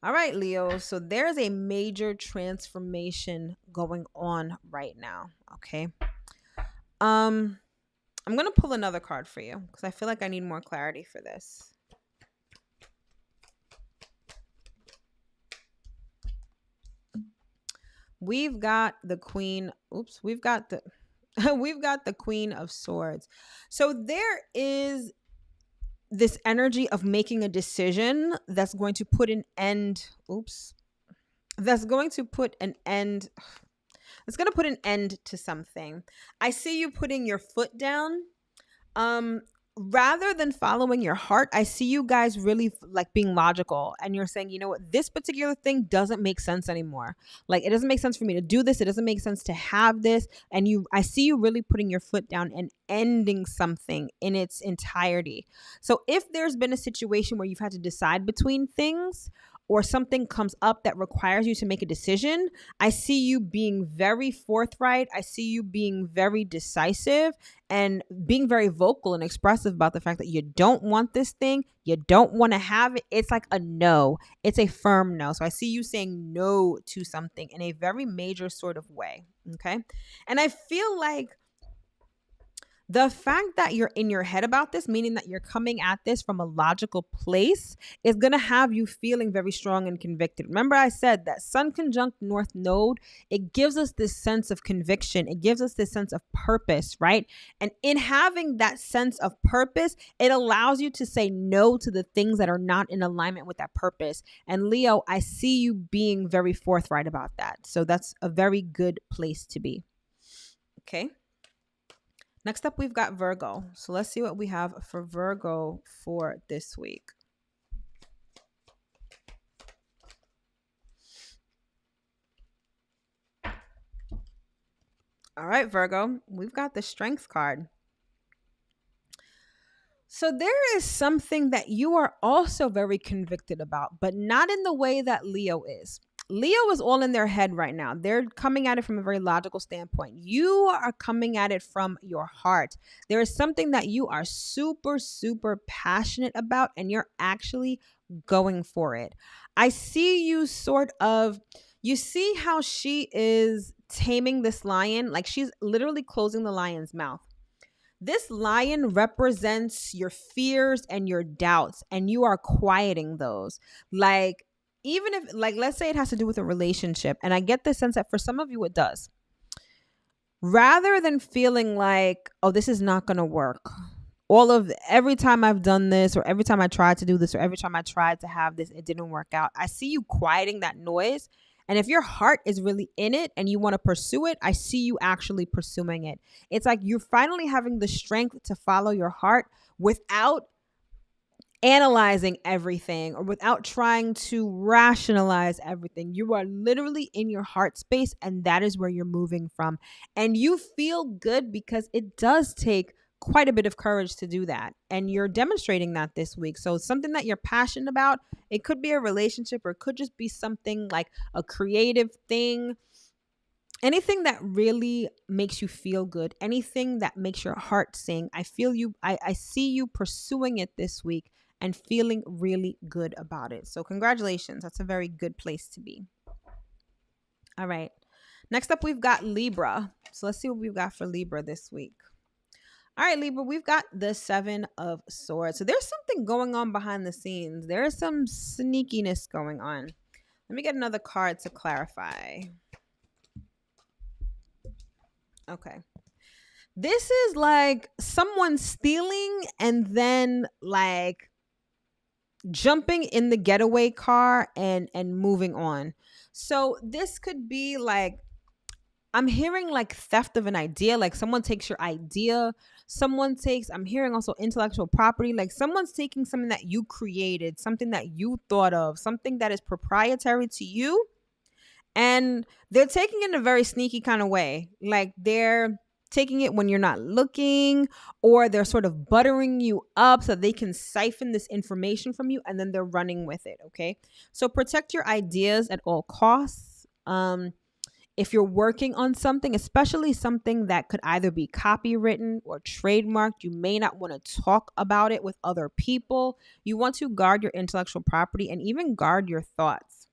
All right, Leo. So there's a major transformation going on right now. Okay. I'm going to pull another card for you because I feel like I need more clarity for this. We've got the Queen. Oops, we've got the we've got the Queen of Swords. So there is this energy of making a decision that's going to put an end. Oops. That's going to put an end. It's going to put an end to something. I see you putting your foot down. Rather than following your heart, I see you guys really like being logical, and you're saying, you know what, this particular thing doesn't make sense anymore. Like, it doesn't make sense for me to do this. It doesn't make sense to have this. And I see you really putting your foot down and ending something in its entirety. So if there's been a situation where you've had to decide between things, or something comes up that requires you to make a decision, I see you being very forthright. I see you being very decisive and being very vocal and expressive about the fact that you don't want this thing. You don't want to have it. It's like a no. It's a firm no. So I see you saying no to something in a very major sort of way. Okay. And I feel like the fact that you're in your head about this, meaning that you're coming at this from a logical place, is going to have you feeling very strong and convicted. Remember, I said that Sun conjunct North Node, it gives us this sense of conviction. It gives us this sense of purpose, right? And in having that sense of purpose, it allows you to say no to the things that are not in alignment with that purpose. And Leo, I see you being very forthright about that. So that's a very good place to be. Okay. Next up, we've got Virgo. So let's see what we have for Virgo for this week. All right, Virgo, we've got the Strength card. So there is something that you are also very convicted about, but not in the way that Leo is. Leo is all in their head right now. They're coming at it from a very logical standpoint. You are coming at it from your heart. There is something that you are super, super passionate about, and you're actually going for it. I see you you see how she is taming this lion? Like, she's literally closing the lion's mouth. This lion represents your fears and your doubts, and you are quieting those. Like, even if, like, let's say it has to do with a relationship, and I get the sense that for some of you it does. Rather than feeling like, oh, this is not going to work, every time I've done this, or every time I tried to do this, or every time I tried to have this, it didn't work out. I see you quieting that noise. And if your heart is really in it and you want to pursue it, I see you actually pursuing it. It's like you're finally having the strength to follow your heart without analyzing everything or without trying to rationalize everything. You are literally in your heart space, and that is where you're moving from. And you feel good because it does take quite a bit of courage to do that. And you're demonstrating that this week. So something that you're passionate about, it could be a relationship, or it could just be something like a creative thing. Anything that really makes you feel good, anything that makes your heart sing. I see you pursuing it this week and feeling really good about it. So congratulations. That's a very good place to be. All right. Next up, we've got Libra. So let's see what we've got for Libra this week. All right, Libra, we've got the Seven of Swords. So there's something going on behind the scenes. There's some sneakiness going on. Let me get another card to clarify. Okay. This is like someone stealing and then like jumping in the getaway car and moving on. So this could be like, I'm hearing like theft of an idea, like someone takes your idea, I'm hearing also intellectual property, like someone's taking something that you created, something that you thought of, something that is proprietary to you, and they're taking it in a very sneaky kind of way. Like they're taking it when you're not looking, or they're sort of buttering you up so they can siphon this information from you, and then they're running with it. Okay. So protect your ideas at all costs. If you're working on something, especially something that could either be copywritten or trademarked, you may not want to talk about it with other people. You want to guard your intellectual property and even guard your thoughts.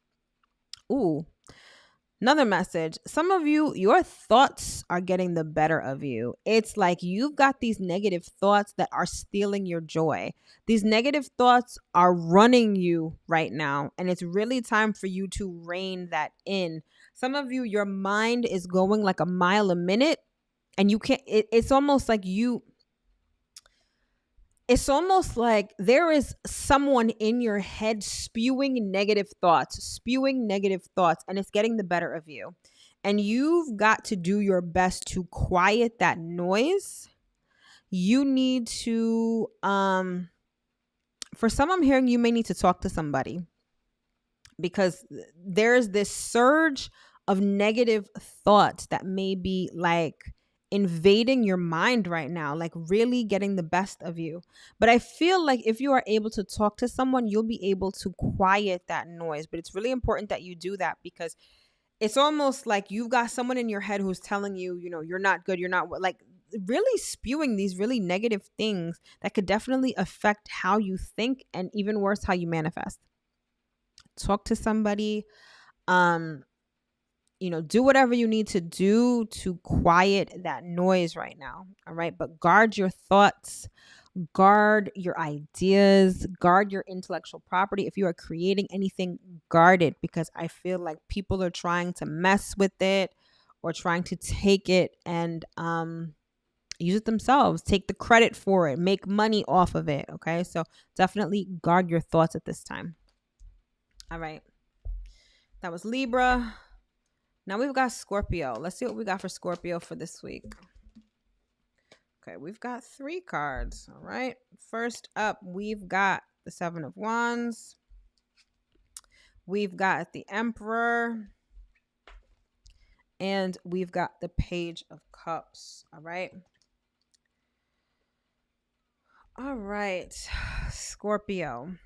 Ooh, Another message. Some of you, your thoughts are getting the better of you. It's like you've got these negative thoughts that are stealing your joy. These negative thoughts are running you right now. And it's really time for you to rein that in. Some of you, your mind is going like a mile a minute. And you can't, it's almost like there is someone in your head spewing negative thoughts, and it's getting the better of you. And you've got to do your best to quiet that noise. You need to, for some, I'm hearing you may need to talk to somebody, because there's this surge of negative thoughts that may be like invading your mind right now, like really getting the best of you. But I feel like if you are able to talk to someone, you'll be able to quiet that noise. But it's really important that you do that, because it's almost like you've got someone in your head who's telling you, you're not good, you're not, like, really spewing these really negative things that could definitely affect how you think, and even worse, how you manifest. Talk to somebody. Do whatever you need to do to quiet that noise right now. All right. But guard your thoughts, guard your ideas, guard your intellectual property. If you are creating anything, guard it, because I feel like people are trying to mess with it or trying to take it and use it themselves, take the credit for it, make money off of it. Okay. So definitely guard your thoughts at this time. All right. That was Libra. Now we've got Scorpio. Let's see what we got for Scorpio for this week. Okay, we've got 3 cards. All right. First up, we've got the 7 of Wands. We've got the Emperor. And we've got the Page of Cups. All right. All right, Scorpio.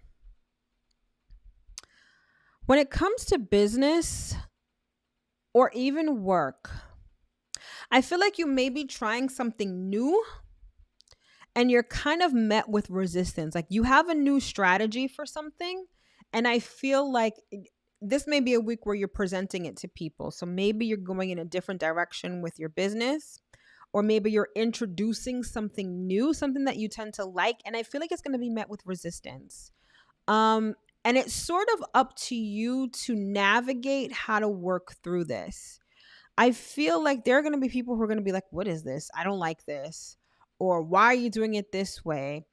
When it comes to business or even work, I feel like you may be trying something new and you're kind of met with resistance. Like you have a new strategy for something, and I feel like this may be a week where you're presenting it to people. So maybe you're going in a different direction with your business, or maybe you're introducing something new, something that you tend to like, and I feel like it's going to be met with resistance. And it's sort of up to you to navigate how to work through this. I feel like there are going to be people who are going to be like, what is this? I don't like this. Or why are you doing it this way?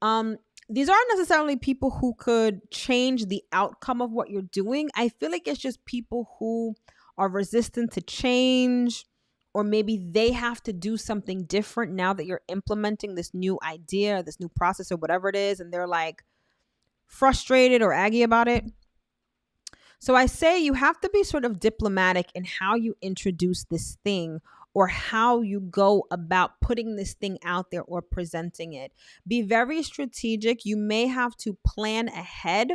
These aren't necessarily people who could change the outcome of what you're doing. I feel like it's just people who are resistant to change, or maybe they have to do something different now that you're implementing this new idea, this new process, or whatever it is. And they're like frustrated or aggy about it. So I say you have to be sort of diplomatic in how you introduce this thing, or how you go about putting this thing out there or presenting it. Be very strategic. You may have to plan ahead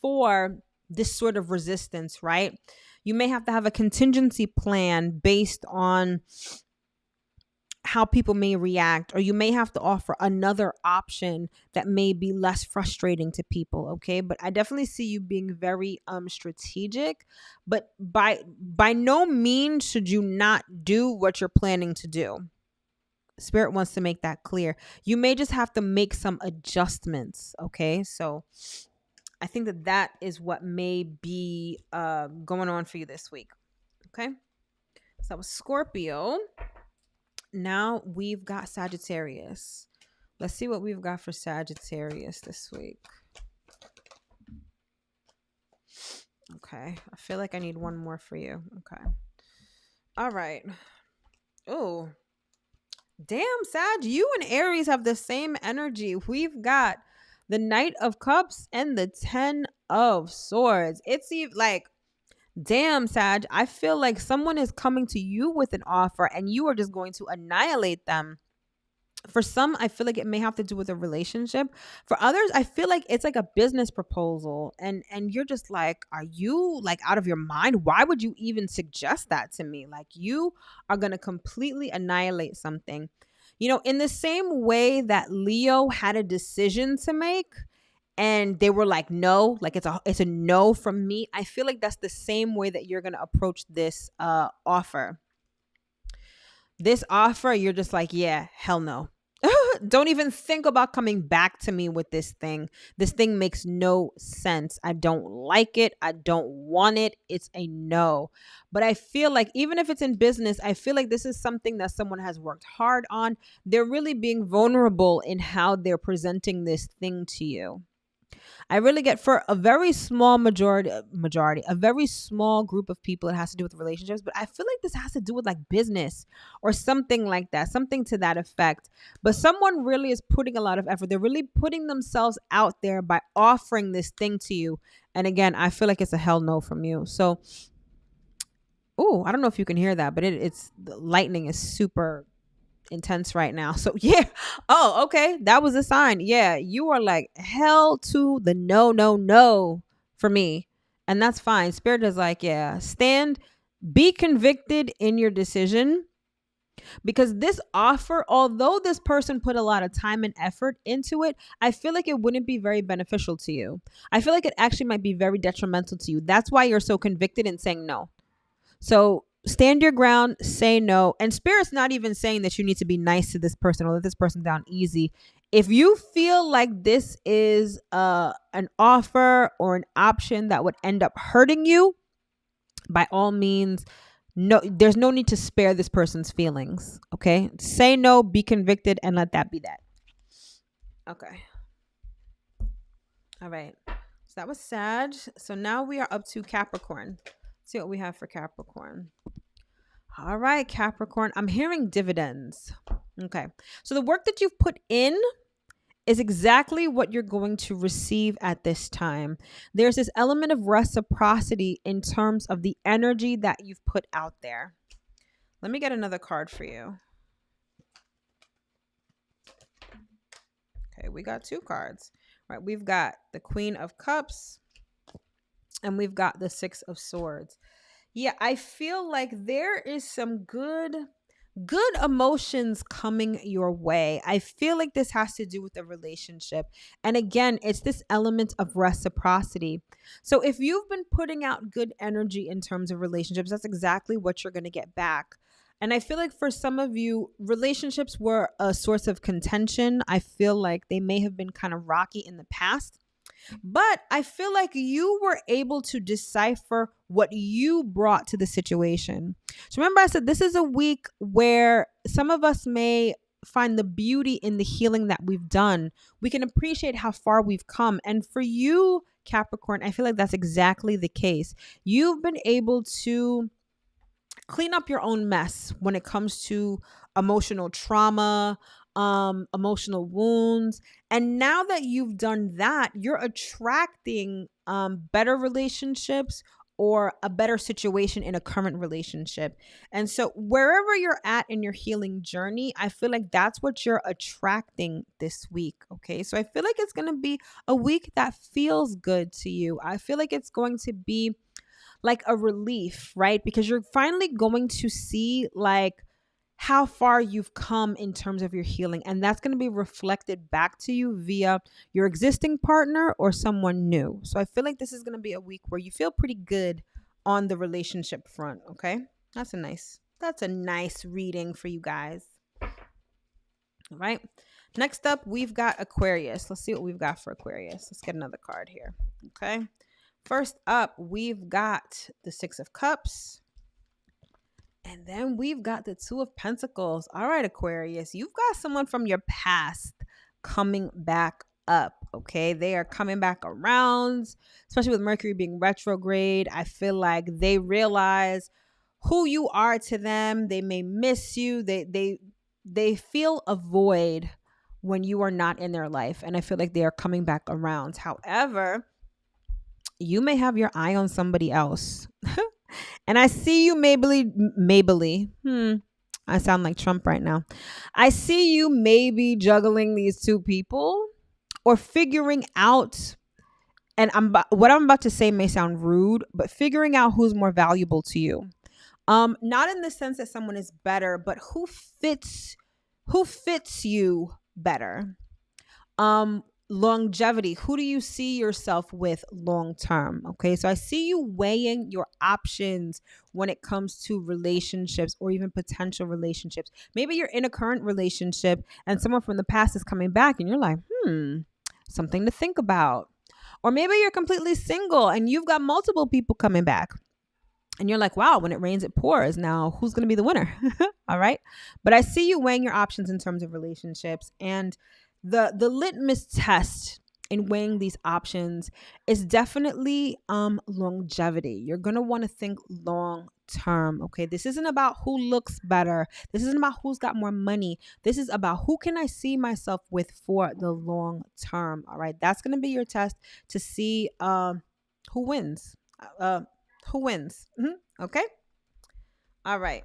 for this sort of resistance, right? You may have to have a contingency plan based on how people may react, or you may have to offer another option that may be less frustrating to people. Okay. But I definitely see you being very strategic, but by no means should you not do what you're planning to do. Spirit wants to make that clear. You may just have to make some adjustments. Okay. So I think that is what may be going on for you this week. Okay. So that was Scorpio. Now we've got Sagittarius. Let's see what we've got for Sagittarius this week. Okay. I feel like I need one more for you. Okay. All right. Oh, damn, Sag, you and Aries have the same energy. We've got the Knight of Cups and the 10 of Swords. It's like, damn, Sag, I feel like someone is coming to you with an offer and you are just going to annihilate them. For some, I feel like it may have to do with a relationship. For others, I feel like it's like a business proposal, and you're just like, are you like out of your mind? Why would you even suggest that to me? Like, you are going to completely annihilate something. In the same way that Leo had a decision to make, and they were like, no, like it's a no from me. I feel like that's the same way that you're going to approach this offer. This offer, you're just like, yeah, hell no. Don't even think about coming back to me with this thing. This thing makes no sense. I don't like it. I don't want it. It's a no. But I feel like even if it's in business, I feel like this is something that someone has worked hard on. They're really being vulnerable in how they're presenting this thing to you. I really get, for a very small majority, a very small group of people, it has to do with relationships, but I feel like this has to do with like business or something like that, something to that effect. But someone really is putting a lot of effort. They're really putting themselves out there by offering this thing to you. And again, I feel like it's a hell no from you. So, I don't know if you can hear that, but it's the lightning is super intense right now. So yeah. Oh, okay. That was a sign. Yeah. You are like hell to the no for me. And that's fine. Spirit is like, yeah, be convicted in your decision, because this offer, although this person put a lot of time and effort into it, I feel like it wouldn't be very beneficial to you. I feel like it actually might be very detrimental to you. That's why you're so convicted in saying no. So stand your ground, say no. And Spirit's not even saying that you need to be nice to this person or let this person down easy. If you feel like this is an offer or an option that would end up hurting you, by all means, no, there's no need to spare this person's feelings. Okay. Say no, be convicted, and let that be that. Okay. All right. So that was Sag. So now we are up to Capricorn. See what we have for Capricorn. All right, Capricorn. I'm hearing dividends. Okay. So the work that you've put in is exactly what you're going to receive at this time. There's this element of reciprocity in terms of the energy that you've put out there. Let me get another card for you. Okay, we got two cards. Right, we've got the Queen of Cups and we've got the Six of Swords. Yeah, I feel like there is some good emotions coming your way. I feel like this has to do with the relationship. And again, it's this element of reciprocity. So if you've been putting out good energy in terms of relationships, that's exactly what you're going to get back. And I feel like for some of you, relationships were a source of contention. I feel like they may have been kind of rocky in the past. But I feel like you were able to decipher what you brought to the situation. So remember, I said this is a week where some of us may find the beauty in the healing that we've done. We can appreciate how far we've come. And for you, Capricorn, I feel like that's exactly the case. You've been able to clean up your own mess when it comes to emotional trauma, emotional wounds. And now that you've done that, you're attracting better relationships or a better situation in a current relationship. And so wherever you're at in your healing journey, I feel like that's what you're attracting this week. Okay. So I feel like it's going to be a week that feels good to you. I feel like it's going to be like a relief, right? Because you're finally going to see like how far you've come in terms of your healing. And that's going to be reflected back to you via your existing partner or someone new. So I feel like this is going to be a week where you feel pretty good on the relationship front. Okay. That's a nice reading for you guys. All right. Next up, we've got Aquarius. Let's see what we've got for Aquarius. Let's get another card here. Okay. First up, we've got the Six of Cups. And then we've got the Two of Pentacles. All right, Aquarius, you've got someone from your past coming back up. Okay, they are coming back around, especially with Mercury being retrograde. I feel like they realize who you are to them. They may miss you. They feel a void when you are not in their life. And I feel like they are coming back around. However, you may have your eye on somebody else. And I see you maybe. I sound like Trump right now. I see you maybe juggling these two people or figuring out, and what I'm about to say may sound rude, but figuring out who's more valuable to you. Not in the sense that someone is better, but who fits you better. longevity. Who do you see yourself with long term? Okay, so I see you weighing your options when it comes to relationships or even potential relationships. Maybe you're in a current relationship and someone from the past is coming back and you're like, something to think about. Or maybe you're completely single and you've got multiple people coming back. And you're like, wow, when it rains, it pours. Now, who's going to be the winner? All right. But I see you weighing your options in terms of relationships. And the litmus test in weighing these options is definitely longevity. You're going to want to think long term. Okay. This isn't about who looks better. This isn't about who's got more money. This is about who can I see myself with for the long term. All right. That's going to be your test to see who wins. Okay. All right.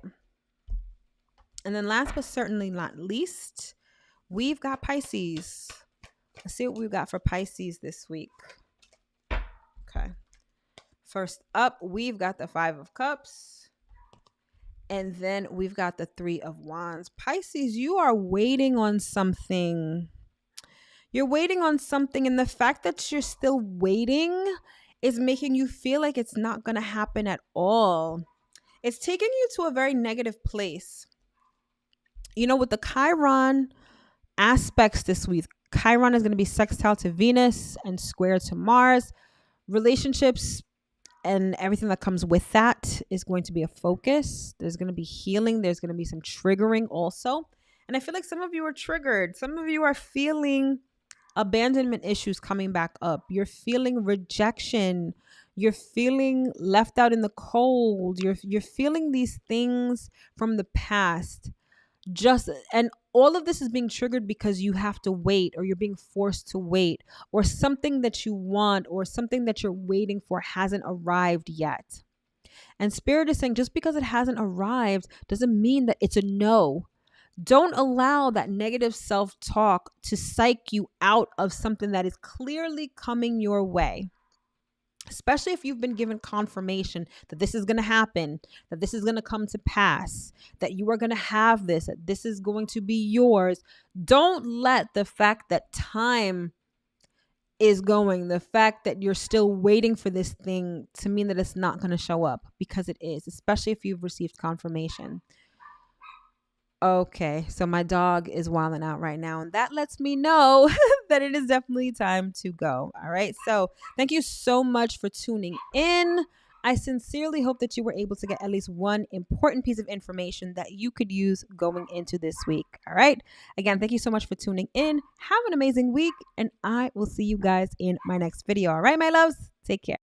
And then last but certainly not least, we've got Pisces. Let's see what we've got for Pisces this week. Okay. First up, we've got the 5 of Cups. And then we've got the 3 of Wands. Pisces, you are waiting on something. You're waiting on something. And the fact that you're still waiting is making you feel like it's not going to happen at all. It's taking you to a very negative place. You know, with the Chiron aspects this week, Chiron is going to be sextile to Venus and square to Mars. Relationships and everything that comes with that is going to be a focus. There's going to be healing. There's going to be some triggering also. And I feel like some of you are triggered. Some of you are feeling abandonment issues coming back up. You're feeling rejection. You're feeling left out in the cold. You're feeling these things from the past. And all of this is being triggered because you have to wait, or you're being forced to wait, or something that you want or something that you're waiting for hasn't arrived yet. And Spirit is saying just because it hasn't arrived doesn't mean that it's a no. Don't allow that negative self-talk to psych you out of something that is clearly coming your way. Especially if you've been given confirmation that this is going to happen, that this is going to come to pass, that you are going to have this, that this is going to be yours. Don't let the fact that time is going, the fact that you're still waiting for this thing to mean that it's not going to show up, because it is, especially if you've received confirmation. Okay, so my dog is wilding out right now, and that lets me know that it is definitely time to go. All right, so thank you so much for tuning in. I sincerely hope that you were able to get at least one important piece of information that you could use going into this week. All right, again, thank you so much for tuning in. Have an amazing week, and I will see you guys in my next video. All right, my loves, take care.